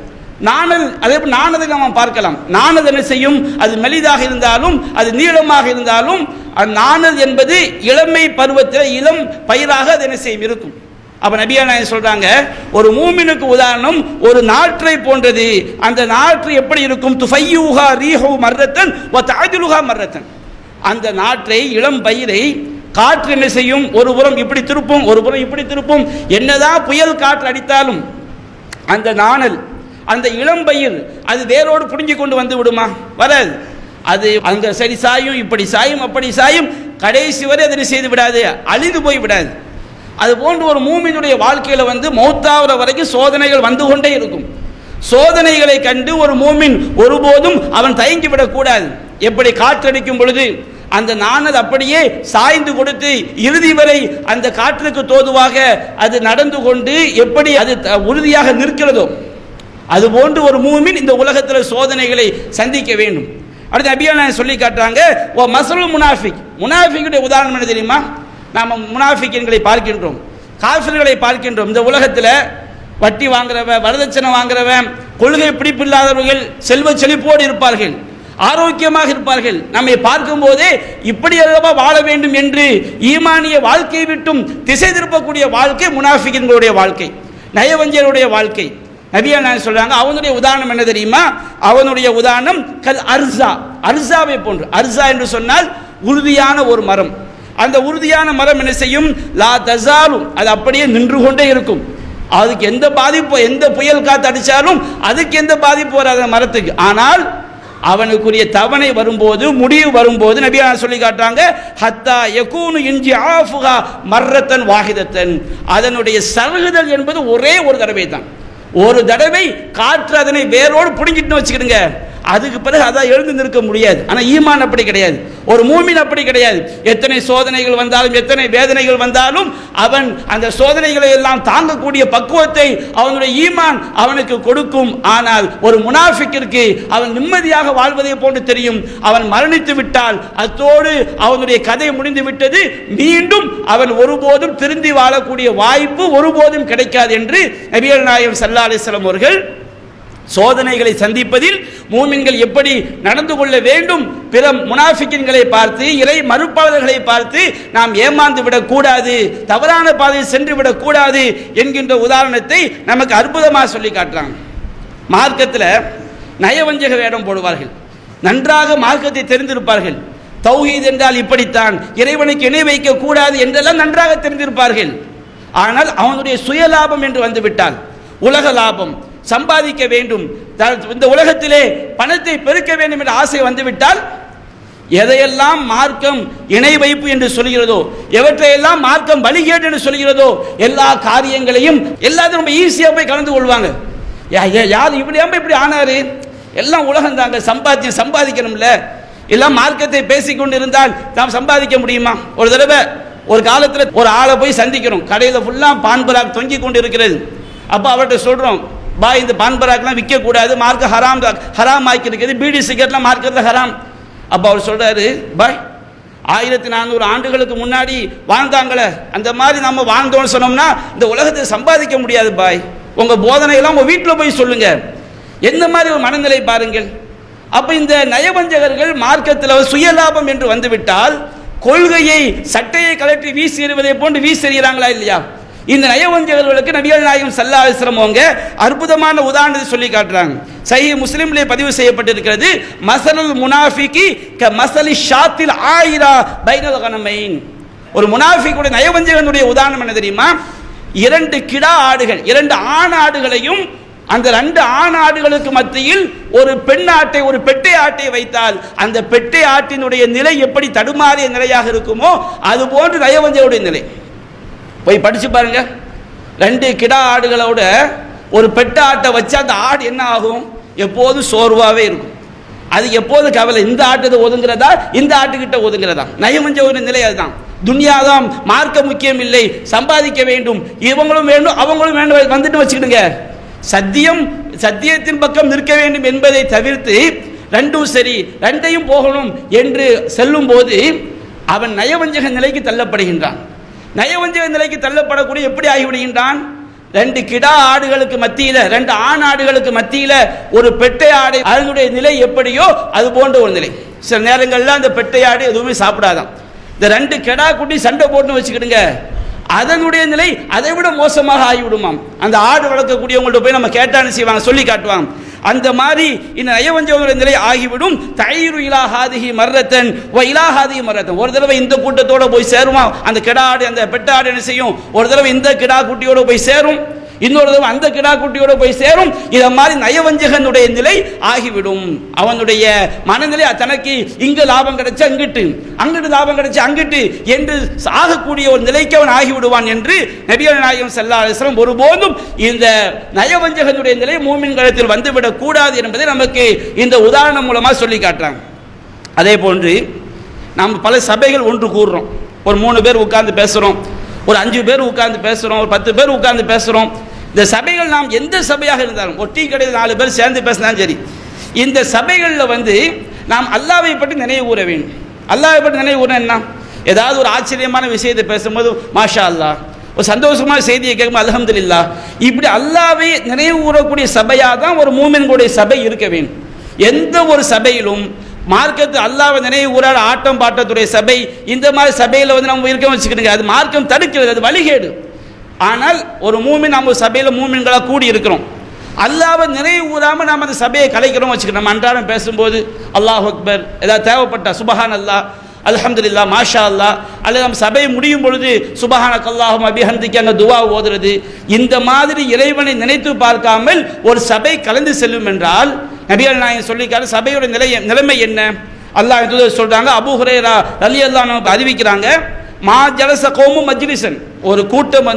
நாணல், அதே போல் நாணதை நாம் பார்க்கலாம். நாணல் என்ன செய்யும்? அது மெலிதாக இருந்தாலும் அது நீளமாக இருந்தாலும் நாணல் என்பது இளமை பருவத்தில் இளம் பயிராக அது என்ன செய்யும், இருக்கும். அப்ப நபியா நாயகம் சொல்றாங்க, ஒரு மூமினுக்கு உதாரணம் ஒரு நாற்றை போன்றது. அந்த நாற்று எப்படி இருக்கும்? துஃபையுஹா ரீஹு மர்ரத்தன் வ தஅதிலுஹா மர்ரத்தன், அந்த நாற்றை இளம் பயிரை காற்று என்ன செய்யும்? ஒரு புறம் இப்படி திருப்பும், ஒரு புறம் இப்படி திருப்பும். என்னதான் புயல் காற்று அடித்தாலும் அந்த நாணல், அந்த இளம்பயிர் அது வேரோடு புடுங்கி கொண்டு வந்து விடுமா? வராது. அது அங்க சரி சாயும், இப்படி சாயும், அப்படி சாயும், கடைசி வரை அதனை செய்து விடாது, அழிந்து போய் விடாது. அது போன்று ஒரு மூமினுடைய வாழ்க்கையில மௌத்தாகிற வரைக்கும் சோதனைகள் வந்து கொண்டே இருக்கும். சோதனைகளை கண்டு ஒரு மூமின் ஒருபோதும் அவன் தயங்கி விடக்கூடாது. எப்படி காற்றடிக்கும் பொழுது அந்த நாணல் அப்படியே சாய்ந்து கொடுத்து இறுதி வரை அந்த காற்றுக்கு தோதுவாக அது நடந்து கொண்டு எப்படி அது உறுதியாக நிற்கிறதோ அதுபோன்று ஒரு மூமின் இந்த உலகத்தில் சோதனைகளை சந்திக்க வேண்டும். அடுத்து நபியா சொல்லி காட்டுறாங்க, ஓ மஸலுல் முனாஃபிக், முனாஃபிக்குடைய உதாரணம் என்ன தெரியுமா? நாம் முனாஃபிக்கின்களை பார்க்கின்றோம், காஃபிர்களை பார்க்கின்றோம். இந்த உலகத்தில் வட்டி வாங்குறவன், வரதட்சணை வாங்குறவன், கொள்கை பிடிப்பில்லாதவர்கள், செல்வ செழிப்போடு இருப்பார்கள், ஆரோக்கியமாக இருப்பார்கள். நம்மை பார்க்கும் போதே இப்படி அல்லவா வாழ வேண்டும் என்று ஈமானிய வாழ்க்கையை விட்டும் திசை திருப்பக்கூடிய வாழ்க்கை முனாஃபிக்கின்களுடைய வாழ்க்கை, நயவஞ்சருடைய வாழ்க்கை. நபியா நாயகம் சொல்றாங்க, அவனுடைய உதாரணம் என்ன தெரியுமா? அவனுடைய உதாரணம் கல் அர்ஸா, அர்ஸாவை போன்று. அர்ஸா என்று சொன்னால் உறுதியான ஒரு மரம். அந்த உறுதியான மரம் என்ன செய்யும்? லா தஸாலு, அது அப்படியே நின்று கொண்டே இருக்கும். அதுக்கு எந்த பாதிப்பு, எந்த புயல் காத்து அடித்தாலும் அதுக்கு எந்த பாதிப்பு வராத மரத்துக்கு. ஆனால் அவனுக்குரிய தவணை வரும்போது, முடிவு வரும்போது நபியா சொல்லி காட்டுறாங்க, ஹத்தா யகூனு இன்ஜி ஆஃபுஹா மர்ரத்தன் வாஹிதத்தன், அதனுடைய சருகுதல் என்பது ஒரே ஒரு தடவை தான். ஒரு தடவை காற்று அதனை வேரோடு புடுங்கிட்டு வச்சுக்கிடுங்க, அதுக்கு பிறகு அதான் எழுந்து நிற்க முடியாது. ஆனால் ஈமான் அப்படி கிடையாது, ஒரு மூமின் அப்படி கிடையாது. எத்தனை சோதனைகள் வந்தாலும் எத்தனை வேதனைகள் வந்தாலும் அவன் அந்த சோதனைகளை எல்லாம் தாங்கக்கூடிய பக்குவத்தை அவனுடைய ஈமான் அவனுக்கு கொடுக்கும். ஆனால் ஒரு முனாஃபிக்கிற்கு அவன் நிம்மதியாக வாழ்வதை போன்று தெரியும். அவன் மரணித்து விட்டால் அத்தோடு அவனுடைய கதை முடிந்து விட்டது. மீண்டும் அவன் ஒருபோதும் திருந்தி வாழக்கூடிய வாய்ப்பு ஒருபோதும் கிடைக்காது என்று நபிகள் நாயகம் ஸல்லல்லாஹு அலைஹி வஸல்லம் அவர்கள் சோதனைகளை சந்திப்பதில் மூமின்கள் எப்படி நடந்து கொள்ள வேண்டும், பிற முனாஃபிக்கின்களை பார்த்து இறை மறுப்பாளர்களை பார்த்து நாம் ஏமாந்து விடக்கூடாது, தவறான பாதையில் சென்று விடக்கூடாது என்கின்ற உதாரணத்தை நமக்கு அற்புதமாக சொல்லி காட்டுறாங்க. மார்க்கத்தில் நயவஞ்சக வேடம் போடுவார்கள், நன்றாக மார்க்கத்தை தெரிந்திருப்பார்கள். தௌஹீத் என்றால் இப்படித்தான், இறைவனுக்கு இணை வைக்க கூடாது என்றெல்லாம் நன்றாக தெரிந்திருப்பார்கள். ஆனால் அவனுடைய சுயலாபம் என்று வந்துவிட்டால், உலக லாபம் சம்பாதிக்க வேண்டும், இந்த உலகத்திலே பணத்தை பெருக்க வேண்டும் என்ற ஆசை வந்துவிட்டால், எதையெல்லாம் மார்க்கம் இணை வைப்பு என்று சொல்கிறதோ, எவற்றையெல்லாம் மார்க்கம் வழிகேடு என்று சொல்கிறதோ, எல்லா காரியங்களையும் எல்லாத்தையும் ரொம்ப ஈஸியாக போய் கலந்து கொள்வாங்க. யார் இப்படி ஆனாரு, எல்லாம் உலகம் தாங்க, சம்பாதிக்கணும்ல, எல்லாம் மார்க்கத்தை பேசிக்கொண்டு இருந்தால் நாம் சம்பாதிக்க முடியுமா? ஒரு தடவை ஒரு காலத்தில் ஒரு ஆளை போய் சந்திக்கிறோம், கடையில் ஃபுல்லாக பான்பராக் தொங்கி கொண்டு இருக்கிறது. அப்போ அவர்கிட்ட சொல்கிறோம், பாய் இந்த பான்பராக்லாம் விற்கக்கூடாது, மார்க்க ஹராம் ஆக்கி இருக்குது, பீடி சிகரெட்லாம் மார்க்கத்தில் ஹராம். அப்போ அவர் சொல்கிறாரு, பாய் 1400 ஆண்டுகளுக்கு முன்னாடி வாழ்ந்தாங்களே அந்த மாதிரி நம்ம வாழ்ந்தோம்னு சொன்னோம்னா இந்த உலகத்தை சம்பாதிக்க முடியாது பாய், உங்கள் போதனையெல்லாம் உங்கள் வீட்டில் போய் சொல்லுங்க. எந்த மாதிரி ஒரு மனநிலை பாருங்கள். அப்போ இந்த நயவஞ்சகர்கள் மார்க்கத்தில் சுயலாபம் என்று வந்துவிட்டால் கொள்கையை சட்டையை கலற்றி வீசி எறிவதை போன்று வீசி எறிகிறாங்களா இல்லையா? இந்த நயவஞ்சகர்களுக்கு நபிகள் நாயகம் ஸல்லல்லாஹு அலைஹி வஸல்லம் அவங்க அற்புதமான உதாரணத்தை சொல்லி காட்டுறாங்க. சஹீஹ் முஸ்லிம்லே பதிவு செய்யப்பட்டிருக்கிறது, மஸலுல் முனாஃபிகி க மஸலி ஷாத்தில் ஆயிரா பைனல் கனமைன். ஒரு முனாஃபிக்குடைய நயவஞ்சகனுடைய உதாரணம் என்ன தெரியுமா? 2 கிடா ஆடுகள், 2 ஆண் ஆடுகளையும் அந்த 2 ஆண் ஆடுகளுக்கு மத்தியில் ஒரு பெண் ஆட்டை, ஒரு பெட்டை ஆட்டை வைத்தால் அந்த பெட்டை ஆட்டினுடைய நிலை எப்படி தடுமாறிய நிலையாக இருக்குமோ அது போன்று நயவஞ்சகனுடைய நிலை. போய் படிச்சு பாருங்க. 2 கிடா ஆடுகளோட ஒரு பெட்ட ஆட்டை வச்சா அந்த ஆடு என்ன ஆகும்? எப்போதும் சோர்வாகவே இருக்கும். அது எப்போது கவலை, இந்த ஆட்டத்தை ஒதுங்கிறதா இந்த ஆட்டுக்கிட்ட ஒதுங்கிறதா? நயவஞ்சகனுடைய நிலை அதுதான். துன்யாதான், மார்க்க முக்கியம் இல்லை, சம்பாதிக்க வேண்டும், இவங்களும் வேண்டும் அவங்களும் வேண்டும் வந்துட்டு வச்சுக்கிடுங்க. சத்தியத்தின் பக்கம் நிற்க வேண்டும் என்பதை தவிர்த்து 2ம் சரி 2யும் போகணும் என்று செல்லும் போது அவன் நயவஞ்சக நிலைக்கு தள்ளப்படுகின்றான். நயவஞ்சக நிலைக்கு தள்ளப்படக்கூடிய எப்படி ஆகிவிடுகின்றான்? 2 கிடா ஆடுகளுக்கு மத்தியில், 2 ஆண் ஆடுகளுக்கு மத்தியில் ஒரு பெட்டை ஆடை, அதனுடைய நிலை எப்படியோ அது போன்ற ஒரு நிலை. சில நேரங்களில் அந்த பெட்டை ஆடு எதுவுமே சாப்பிடாதான். இந்த 2 கிடா குட்டி சண்டை போட்டு வச்சுக்கிடுங்க, அதனுடைய நிலை அதை விட மோசமாக ஆகிவிடுமாம். அந்த ஆடு வளர்க்கக்கூடியவங்கள்ட்ட போய் நம்ம கேட்டான்னு செய்வாங்க, சொல்லி காட்டுவாங்க. அந்த மாதிரி இந்த நயவஞ்சகனுடைய நிலை ஆகிவிடும். தயிரு இலாஹாதிஹி மர்ரத்தன் வ இலாஹாதிஹி மர்ரத்தன். ஒரு தடவை இந்த கூட்டத்தோட போய் சேருமா அந்த கிடா ஆடு, அந்த பெட்ட ஆடு என்ன செய்யும்? ஒரு தடவை இந்த கிடா குட்டியோட போய் சேரும், இன்னொரு தடவை அந்த கிடா குட்டியோட போய் சேரும். இதை மாதிரி நயவஞ்சகனுடைய நிலை ஆகிவிடும். அவனுடைய மனநிலை தனக்கு இங்கு லாபம் கிடைச்சா அங்கிட்டு, அங்கிட்டு லாபம் கிடைச்சா அங்கிட்டு என்று ஆகக்கூடிய ஒரு நிலைக்கு அவன் ஆகிவிடுவான் என்று நபிகள் நாயகம் ஸல்லல்லாஹு அலைஹி வஸல்லம் ஒருபோதும் இந்த நயவஞ்சகனுடைய நிலை மூமின்களிடத்தில் வந்துவிடக் கூடாது என்பதை நமக்கு இந்த உதாரணம் மூலமாக சொல்லி காட்டுறாங்க. அதே போன்று நாம் பல சபைகள் ஒன்று கூறுறோம், ஒரு 3 பேர் உட்கார்ந்து பேசுகிறோம், ஒரு 5 பேர் உட்கார்ந்து பேசுகிறோம், ஒரு 10 பேர் உட்கார்ந்து பேசுகிறோம். இந்த சபைகள் நாம் எந்த சபையாக இருந்தாலும், ஒரு டீ கடையில் 4 பேர் சேர்ந்து பேசினாலும் சரி, இந்த சபைகளில் நாம் அல்லாஹ்வை பற்றி நினைவு கூற வேண்டும். அல்லாஹ்வை பற்றி நினைவு கூற என்ன? ஏதாவது ஒரு ஆச்சரியமான விஷயத்தை பேசும்போது மாஷா அல்லாஹ், ஒரு சந்தோஷமான செய்தியை கேட்கும்போது அல்ஹம்துலில்லாஹ், இப்படி அல்லாஹ்வை நினைவு கூறக்கூடிய சபையாக தான் ஒரு மூமின்களுடைய சபை இருக்க வேண்டும். எந்த ஒரு சபையிலும் மார்க்கத்து அல்லாஹ்வை நினைவு கூறாத ஆட்டம் பாட்டத்துடைய சபை, இந்த மாதிரி சபையில் நம்ம இருக்க வச்சுக்கிடுங்க, அது மார்க்கம் தடுக்கிறது, அது வழிகேடு. ஆனால் ஒரு மூமின், நம்ம சபையில் மூமின்களாக கூடி இருக்கிறோம், அல்லாஹ்வை நினைவு கூறாமல் நாம் அந்த சபையை கலைக்கிறோம் வச்சுக்கணும். நம்ம அன்றாடம் பேசும்போது அல்லாஹ் அக்பர், ஏதாவது தேவைப்பட்ட சுபஹான் அல்லாஹ், அல்ஹம்துலில்லாஹ், மாஷா அல்லாஹ், அல்லது நம்ம சபை முடியும் பொழுது சுபஹானக அல்லாஹும்ம பிஹம்திக அங்க துவா ஓதுறது, இந்த மாதிரி இறைவனை நினைத்து பார்க்காமல் ஒரு சபை கலந்து செல்லும் என்றால் நபிகள் நாயகம் சொல்லிக்காரு சபையோட நிலைமை என்ன? அல்லாஹ் சொல்றாங்க, அபூ ஹுரைரா ரலியல்லாஹு அன்ஹு அறிவிக்கிறாங்க, மா ஜலஸ கௌமும் மஜ்லிஸன், ஒரு கூட்டம்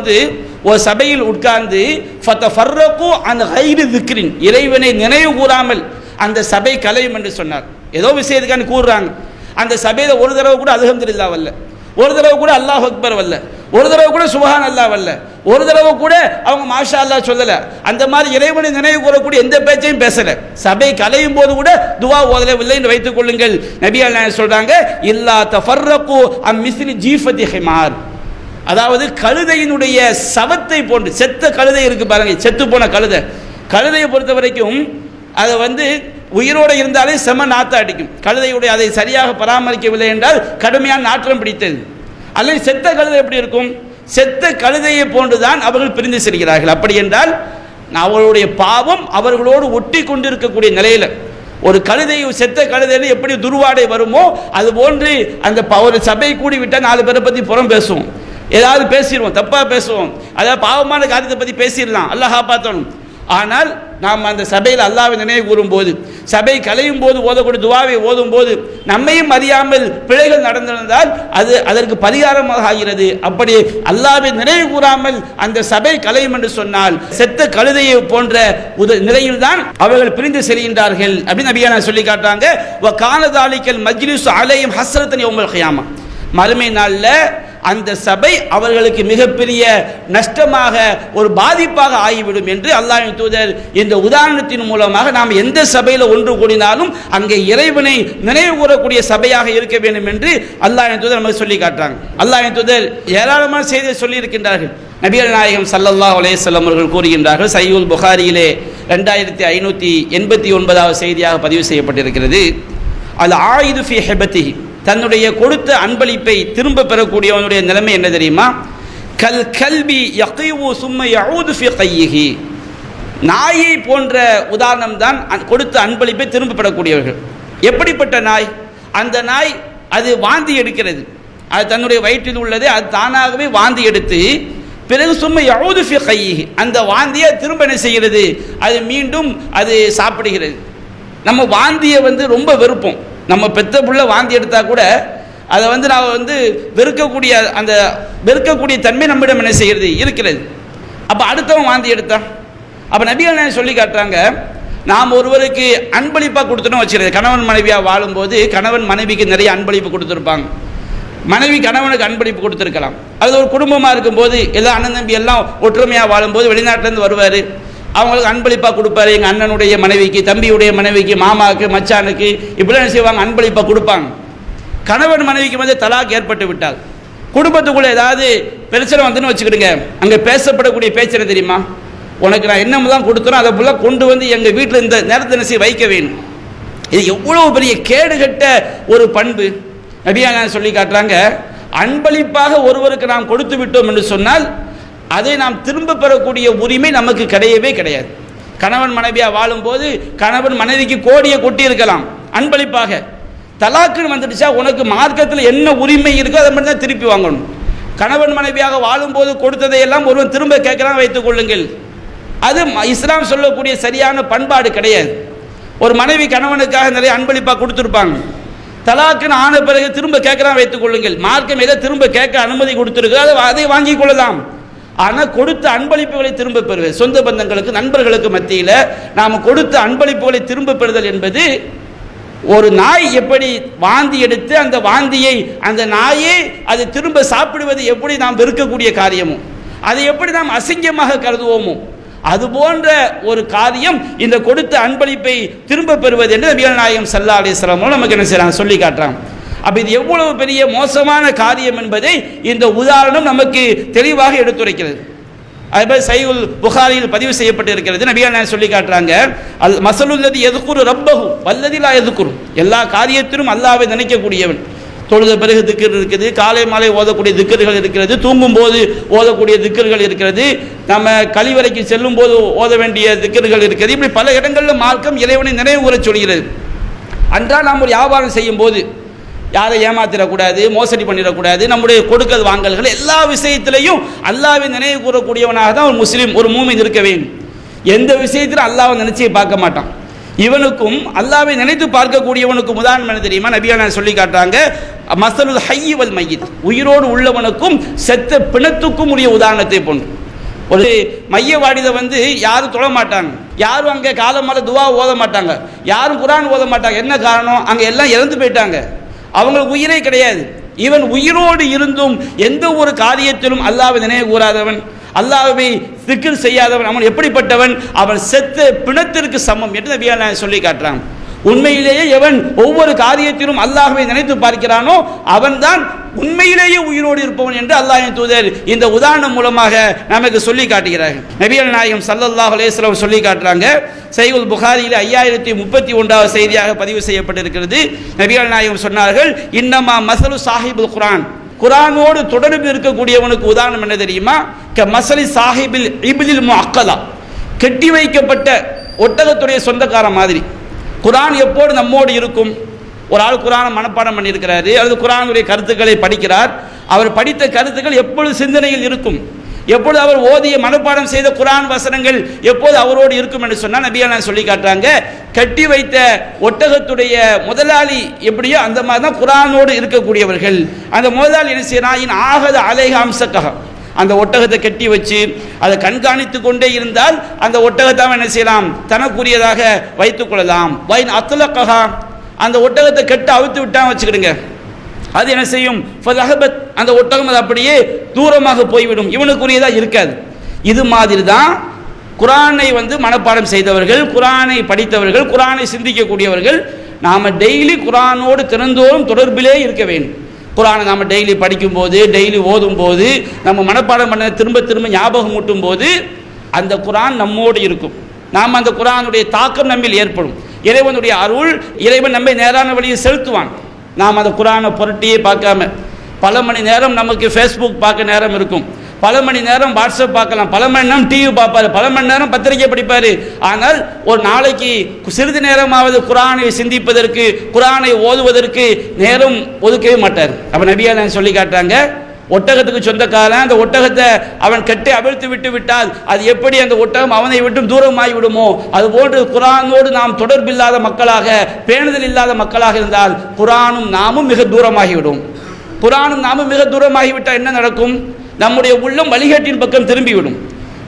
ஒரு சபையில் உட்கார்ந்து ஃபதஃபர்ரகு அன் கைரி திக்ரின், இறைவனை நினைவு கூறாமல் அந்த சபை கலையும் என்று சொன்னார். ஏதோ விஷயத்துக்கான கூறுறாங்க. அந்த சபையில் ஒரு தடவை கூட அல்ஹம்துலில்லாஹ் வல்ல, ஒரு தடவை கூட அல்லாஹ் அக்பர் வல்ல, ஒரு தடவை கூட சுப்ஹான் அல்லாஹ் வல்ல, ஒரு தடவை கூட அவங்க மாஷா அல்லாஹ் சொல்லல. அந்த மாதிரி இறைவனை நினைவு கூறக்கூடிய எந்த பேச்சையும் பேசல. சபை கலையும் போது கூட துவா ஓதவில்லை என்று வைத்துக் கொள்ளுங்கள். நபி அல்லாஹ் சொல்றாங்க, இல்லா தஃபர்ரகு அம் மிஸ்லி ஜீஃபதி ஹிமார். அதாவது கழுதையினுடைய சவத்தை போன்று, செத்த கழுதை இருக்கு பாருங்க, செத்து போன கழுதையை பொறுத்த வரைக்கும் அதை உயிரோடு இருந்தாலே செம நாற்ற அடிக்கும். கழுதையுடைய அதை சரியாக பராமரிக்கவில்லை என்றால் கடுமையான நாற்றம் பிடித்தது. அல்லது செத்த கழுதை எப்படி இருக்கும்? செத்த கழுதையை போன்றுதான் அவர்கள் பிரிந்து செல்கிறார்கள். அப்படி என்றால் அவர்களுடைய பாவம் அவர்களோடு ஒட்டி கொண்டிருக்கக்கூடிய நிலையில் ஒரு கழுதை, செத்த கழுதையில் எப்படி துர்வாடை வருமோ அது போன்று அந்த ஒரு சபை கூடி விட்டால் 4 பேரை பற்றி புறம் பேசுவோம், ஏதாவது பேசிடுவோம், தப்பாக பேசுவோம், அதாவது பாவமான காரியத்தை பற்றி பேசிடலாம், அல்லாஹ் காப்பாற்றணும். ஆனால் நாம் அந்த சபையில் அல்லாஹ்வை நினைவு கூறும்போது, சபை கலையும் போது ஓதக்கூடிய துவாவை ஓதும் போது நம்மையும் அறியாமல் பிழைகள் நடந்திருந்தால் அது அதற்கு பரிகாரமாக ஆகிறது. அப்படி அல்லாஹ்வை நினைவு கூறாமல் அந்த சபை கலையும் என்று சொன்னால் செத்த கழுதையை போன்ற நிலையில் தான் அவர்கள் பிரிந்து செல்கின்றார்கள் அப்படின்னு நபியான சொல்லி காட்டாங்க. வ கானதாலிக்கல் மஜ்லிஸ் அலைஹிம் ஹஸ்ரத்தன் யௌமல் கியாமா. மறுமை நாளில் அந்த சபை அவர்களுக்கு மிகப்பெரிய நஷ்டமாக, ஒரு பாதிப்பாக ஆகிவிடும் என்று அல்லாஹ்வின் தூதர் இந்த உதாரணத்தின் மூலமாக நாம் எந்த சபையில் ஒன்று கூடினாலும் அங்கே இறைவனை நினைவு கூறக்கூடிய சபையாக இருக்க வேண்டும் என்று அல்லாஹ்வின் தூதர் நமக்கு சொல்லி காட்டுறாங்க. அல்லாஹ்வின் தூதர் ஏராளமான செய்தியை சொல்லி இருக்கின்றார்கள். நபிகள் நாயகம் ஸல்லல்லாஹு அலைஹி வஸல்லம் அவர்கள் கூறுகின்றார்கள், சஹீஹுல் புகாரியிலே 2589வது செய்தியாக பதிவு செய்யப்பட்டிருக்கிறது. அல் ஆயிது ஃபி ஹிபத்திஹி, தன்னுடைய கொடுத்த அன்பளிப்பை திரும்ப பெறக்கூடியவனுடைய நிலைமை என்ன தெரியுமா? கல் கல்பி யகீவு சும்ம யஊது ஃபி கையிஹி. நாயை போன்ற உதாரணம் தான் கொடுத்த அன்பளிப்பை திரும்ப பெறக்கூடியவர்கள். எப்படிப்பட்ட நாய்? அந்த நாய் அது வாந்தி எடுக்கிறது, அது தன்னுடைய வயிற்றில் உள்ளது, அது தானாகவே வாந்தி எடுத்து பிறகு சும்ம யஊது ஃபி கையிஹி, அந்த வாந்தியை திரும்ப என்ன செய்கிறது? அது மீண்டும் அது சாப்பிடுகிறது. நம்ம வாந்தியை ரொம்ப வெறுப்போம். நம்ம பெத்த புள்ள வாந்தி எடுத்தால் கூட அதை நான் வெறுக்கக்கூடிய அந்த வெறுக்கக்கூடிய தன்மை நம்மிடம் என்ன செய்கிறது? இருக்கிறது. அப்போ அடுத்தவன் வாந்தி எடுத்தான். அப்போ நபிகள் சொல்லி காட்டுறாங்க, நாம் ஒருவருக்கு அன்பளிப்பாக கொடுத்துட்டோம் வச்சுருது. கணவன் மனைவியாக வாழும்போது கணவன் மனைவிக்கு நிறைய அன்பளிப்பு கொடுத்துருப்பாங்க, மனைவி கணவனுக்கு அன்பளிப்பு கொடுத்துருக்கலாம். அது ஒரு குடும்பமாக இருக்கும்போது எல்லாம் அண்ணன் தம்பி எல்லாம் ஒற்றுமையாக வாழும்போது வெளிநாட்டிலேருந்து வருவார், அவங்களுக்கு அன்பளிப்பாக கொடுப்பாரு. எங்கள் அண்ணனுடைய மனைவிக்கு, தம்பியுடைய மனைவிக்கு, மாமாவுக்கு, மச்சானுக்கு இப்படிலாம் என்ன செய்வாங்க? அன்பளிப்பாக கொடுப்பாங்க. கணவன் மனைவிக்கு தலாக் ஏற்பட்டு விட்டால் குடும்பத்துக்குள்ளே ஏதாவது பிரச்சனை வந்துன்னு வச்சுக்கிடுங்க, அங்கே பேசப்படக்கூடிய பேச்சு என்ன தெரியுமா? உனக்கு நான் என்னமெல்லாம் கொடுத்துறோம் அதை ஃபுல்லாக கொண்டு எங்கள் வீட்டில் இந்த நேரத்தை என்ன செய்ய வைக்க வேணும். இது எவ்வளோ பெரிய கேடுகட்ட ஒரு பண்பு. நபியா சொல்லி காட்டுறாங்க, அன்பளிப்பாக ஒருவருக்கு நாம் கொடுத்து விட்டோம் என்று சொன்னால் அதை நாம் திரும்ப பெறக்கூடிய உரிமை நமக்கு கிடையவே கிடையாது. கணவன் மனைவியாக வாழும்போது கணவன் மனைவிக்கு கோடியை கொட்டி இருக்கலாம் அன்பளிப்பாக. தலாக்குன்னு வந்துடுச்சா உனக்கு மார்க்கத்தில் என்ன உரிமை இருக்கோ அதை மட்டும் தான் திருப்பி வாங்கணும். கணவன் மனைவியாக வாழும்போது கொடுத்ததையெல்லாம் ஒருவன் திரும்ப கேட்கலாம் வைத்துக் கொள்ளுங்கள். அது இஸ்லாம் சொல்லக்கூடிய சரியான பண்பாடு கிடையாது. ஒரு மனைவி கணவனுக்காக நிறைய அன்பளிப்பாக கொடுத்துருப்பாங்க, தலாக்குன்னு ஆன பிறகு திரும்ப கேட்கலாம் வைத்துக் கொள்ளுங்கள். மார்க்கம் எதை திரும்ப கேட்க அனுமதி கொடுத்துருக்கு அதை வாங்கிக் கொள்ளலாம். ஆனால் கொடுத்த அன்பளிப்புகளை திரும்ப பெறுவது, சொந்த பந்தங்களுக்கு நண்பர்களுக்கு மத்தியில் நாம் கொடுத்த அன்பளிப்புகளை திரும்ப பெறுதல் என்பது, ஒரு நாய் எப்படி வாந்தி எடுத்து அந்த வாந்தியை அந்த நாயை அது திரும்ப சாப்பிடுவது எப்படி நாம் வெறுக்கக்கூடிய காரியமோ, அதை எப்படி நாம் அசிங்கமாக கருதுவோமோ, அது போன்ற ஒரு காரியம் இந்த கொடுத்த அன்பளிப்பை திரும்ப பெறுவது என்று நபிகள் நாயகம் ஸல்லல்லாஹு அலைஹி வஸல்லம் நமக்கு என்ன செய்றாங்க? சொல்லி காட்டுறாங்க. அப்போ இது எவ்வளவு பெரிய மோசமான காரியம் என்பதை இந்த உதாரணம் நமக்கு தெளிவாக எடுத்துரைக்கிறது. அதுபோல் சஹீஹுல் புகாரியில் பதிவு செய்யப்பட்டிருக்கிறது. நபிகள் சொல்லி காட்டுறாங்க, அல் மஸலுல்லதி யذ்குரு ரப்பஹு வல்லதி லா யذ்குரு. எல்லா காரியத்திலும் அல்லாஹ்வை நினைக்கக்கூடியவன். தொழுத பிறகு திக்ர் இருக்குது, காலை மாலை ஓதக்கூடிய திக்ர்கள் இருக்கிறது, தூங்கும் போது ஓதக்கூடிய திக்ர்கள் இருக்கிறது, நம்ம கழிவறைக்கு செல்லும் போது ஓத வேண்டிய திக்ர்கள் இருக்கிறது. இப்படி பல இடங்களில் மார்க்கம் இறைவனை நினைவு கூற சொல்கிறது. அன்றாட நாம் ஒரு வியாபாரம் செய்யும் போது யாரை ஏமாத்திடக்கூடாது, மோசடி பண்ணிடக்கூடாது, நம்முடைய கொடுக்கல் வாங்கல்கள் எல்லா விஷயத்திலையும் அல்லாஹ்வை நினைவு கூறக்கூடியவனாக தான் ஒரு முஸ்லீம், ஒரு மூமின் இருக்க வேண்டும். எந்த விஷயத்திலும் அல்லாஹ்வை நினைச்சு பார்க்க மாட்டான். இவனுக்கும் அல்லாஹ்வை நினைத்து பார்க்கக்கூடியவனுக்கும் உதாரணம் என்ன தெரியுமா? நபியா சொல்லி காட்டுறாங்க, மஸலுல் ஹய்யி வல் மய்யித், உயிரோடு உள்ளவனுக்கும் செத்த பிணத்துக்கும் உரிய உதாரணத்தை போன்று. ஒரு மையவாடிதை யாரும் தொழ மாட்டாங்க, யாரும் அங்கே காலமால துவா ஓத மாட்டாங்க, யாரும் குர்ஆன் ஓத மாட்டாங்க. என்ன காரணம்? அங்கே எல்லாம் இறந்து போயிட்டாங்க, அவங்களுக்கு உயிரே கிடையாது. இவன் உயிரோடு இருந்தும் எந்த ஒரு காரியத்திலும் அல்லாஹ்வை நினைவு கூறாதவன், அல்லாஹ்வை திக்ர் செய்யாதவன், அவன் எப்படிப்பட்டவன்? அவன் செத்த பிணத்திற்கு சமம் என்று நபிகள் சொல்லி காட்டுறான். உண்மையிலேயே எவன் ஒவ்வொரு காரியத்திலும் அல்லாஹ்வை நினைத்து பார்க்கிறானோ அவன்தான் உண்மையிலேயே உயிரோடு இருப்பவன் என்று அல்லாஹ்வின் தூதர் இந்த உதாரணம் மூலமாக நமக்கு சொல்லி காட்டுகிறார்கள். நபிகள் நாயகம் ஸல்லல்லாஹு அலைஹி வஸல்லம் சொல்லி காட்டுறாங்க. சஹீஹுல் புகாரியில் 5031வது செய்தியாக பதிவு செய்யப்பட்டிருக்கிறது. நபிகள் நாயகம் சொன்னார்கள், இன்னமா மஸலு சாஹிபுல் குர்ஆன், குர்ஆனோடு தொடர்பு இருக்கக்கூடியவனுக்கு உதாரணம் என்ன தெரியுமா? க மஸலி சாஹிபில் இப்லில் முஅக்கலா, கட்டி வைக்கப்பட்ட ஒட்டகத்துடைய சொந்தக்காரன் மாதிரி. குர்ஆன் எப்போது நம்மோடு இருக்கும்? ஒரு ஆள் குர்ஆனை மனப்பாடம் பண்ணியிருக்கிறாரு, அல்லது குர்ஆனுடைய கருத்துக்களை படிக்கிறார். அவர் படித்த கருத்துக்கள் எப்பொழுது சிந்தனையில் இருக்கும்? எப்பொழுது அவர் ஓதிய மனப்பாடம் செய்த குர்ஆன் வசனங்கள் எப்போது அவரோடு இருக்கும் என்று சொன்னால் நபிகள் சொல்லி காட்டுறாங்க, கட்டி வைத்த ஒட்டகத்துடைய முதலாளி எப்படியோ அந்த மாதிரி தான் குர்ஆனோடு இருக்கக்கூடியவர்கள். அந்த முதலாளி என்ன செய்யறான்? ஆகத அலைஹ அம்சக்கஹ, அந்த ஒட்டகத்தை கட்டி வச்சு அதை கண்காணித்து கொண்டே இருந்தால் அந்த ஒட்டகத்தை என்ன செய்யலாம்? தனக்குரியதாக வைத்துக் கொள்ளலாம். வைன் அத்லகஹா, அந்த ஒட்டகத்தை கெட்டு அவித்து விட்டான் வச்சுக்கிடுங்க, அது என்ன செய்யும்? ஃபதஹபத், அந்த ஒட்டகம் அது அப்படியே தூரமாக போய்விடும், இவனுக்குரியதாக இருக்காது. இது மாதிரி தான் குர்ஆனை மனப்பாடம் செய்தவர்கள், குர்ஆனை படித்தவர்கள், குர்ஆனை சிந்திக்கக்கூடியவர்கள். நாம் டெய்லி குர்ஆனோடு தினந்தோறும் தொடர்பிலே இருக்க வேண்டும். குர்ஆனை நாம் டெய்லி படிக்கும்போது, டெய்லி ஓதும் போது, நம்ம மனப்பாடம் பண்ண திரும்ப திரும்ப ஞாபகம் ஊட்டும் போது அந்த குர்ஆன் நம்மோடு இருக்கும். நாம் அந்த குர்ஆனுடைய தாக்கம் நம்மில் ஏற்படும். இறைவனுடைய அருள், இறைவன் நம்மை நேரான வழியில் செலுத்துவான். நாம் அந்த குர்ஆனை புரட்டியே பார்க்காம பல மணி நேரம் நமக்கு ஃபேஸ்புக் பார்க்க நேரம் இருக்கும், பல மணி நேரம் வாட்ஸ்அப் பார்க்கலாம், பல மணி நேரம் டிவி பார்ப்பார், பல மணி நேரம் பத்திரிகை படிப்பார். ஆனால் ஒரு நாளைக்கு சிறிது நேரமாவது குர்ஆனை சிந்திப்பதற்கு, குர்ஆனை ஓதுவதற்கு நேரம் ஒதுக்கவே மாட்டார். அப்போ நபிகள் சொல்லி காட்டுறாங்க, ஒட்டகத்துக்கு சொந்தக்காரன் அந்த ஒட்டகத்தை அவன் கட்டி அவிழ்த்து விட்டு விட்டால் அது எப்படி அந்த ஒட்டகம் அவனை விட்டும் தூரமாகி விடுமோ, அதுபோன்று குர்ஆனோடு நாம் தொடர்பில்லாத மக்களாக, பேணுதல் இல்லாத மக்களாக இருந்தால் குர்ஆனும் நாமும் மிக தூரமாகிவிடும். குர்ஆனும் நாமும் மிக தூரமாகிவிட்டால் என்ன நடக்கும்? நம்முடைய உள்ளம் வழிகேட்டின் பக்கம் திரும்பிவிடும்.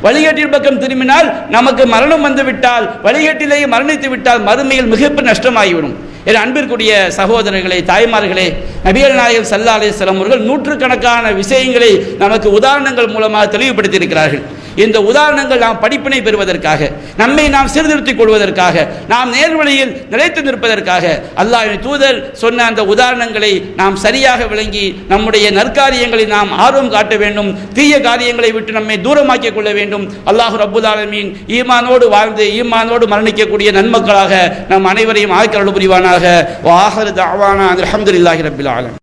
வழிகேட்டின் பக்கம் திரும்பினால் நமக்கு மரணம் வந்து விட்டால், வழிகேட்டிலேயே மரணித்து விட்டால் மறுமையில் மிகப்பெரிய நஷ்டமாகிவிடும். என் அன்பிற்குரிய சகோதரர்களே, தாய்மார்களே, நபிகள் நாயகம் ஸல்லல்லாஹு அலைஹி வஸல்லம் அவர்கள் நூற்றுக்கணக்கான விஷயங்களை நமக்கு உதாரணங்கள் மூலமாக தெளிவுபடுத்தி இருக்கிறார்கள். இந்த உதாரணங்கள் நாம் படிப்பினை பெறுவதற்காக, நம்மை நாம் சீர்திருத்திக் கொள்வதற்காக, நாம் நேர்வழியில் நிலைத்து நிற்பதற்காக அல்லாஹ்வின் தூதர் சொன்ன அந்த உதாரணங்களை நாம் சரியாக விளங்கி நம்முடைய நற்காரியங்களை நாம் ஆர்வம் காட்ட வேண்டும், தீய காரியங்களை விட்டு நம்மை தூரமாக்கிக் கொள்ள வேண்டும். அல்லாஹ் ரப்புல் ஆலமீன் ஈமானோடு வாழ்ந்து ஈமானோடு மரணிக்கக்கூடிய நன்மக்களாக நம் அனைவரையும் ஆக்கி அருள் புரிவானாக. வ ஆஹிரு தஅவானா அல்ஹம்துலில்லாஹி ரப்பில் ஆலமீன்.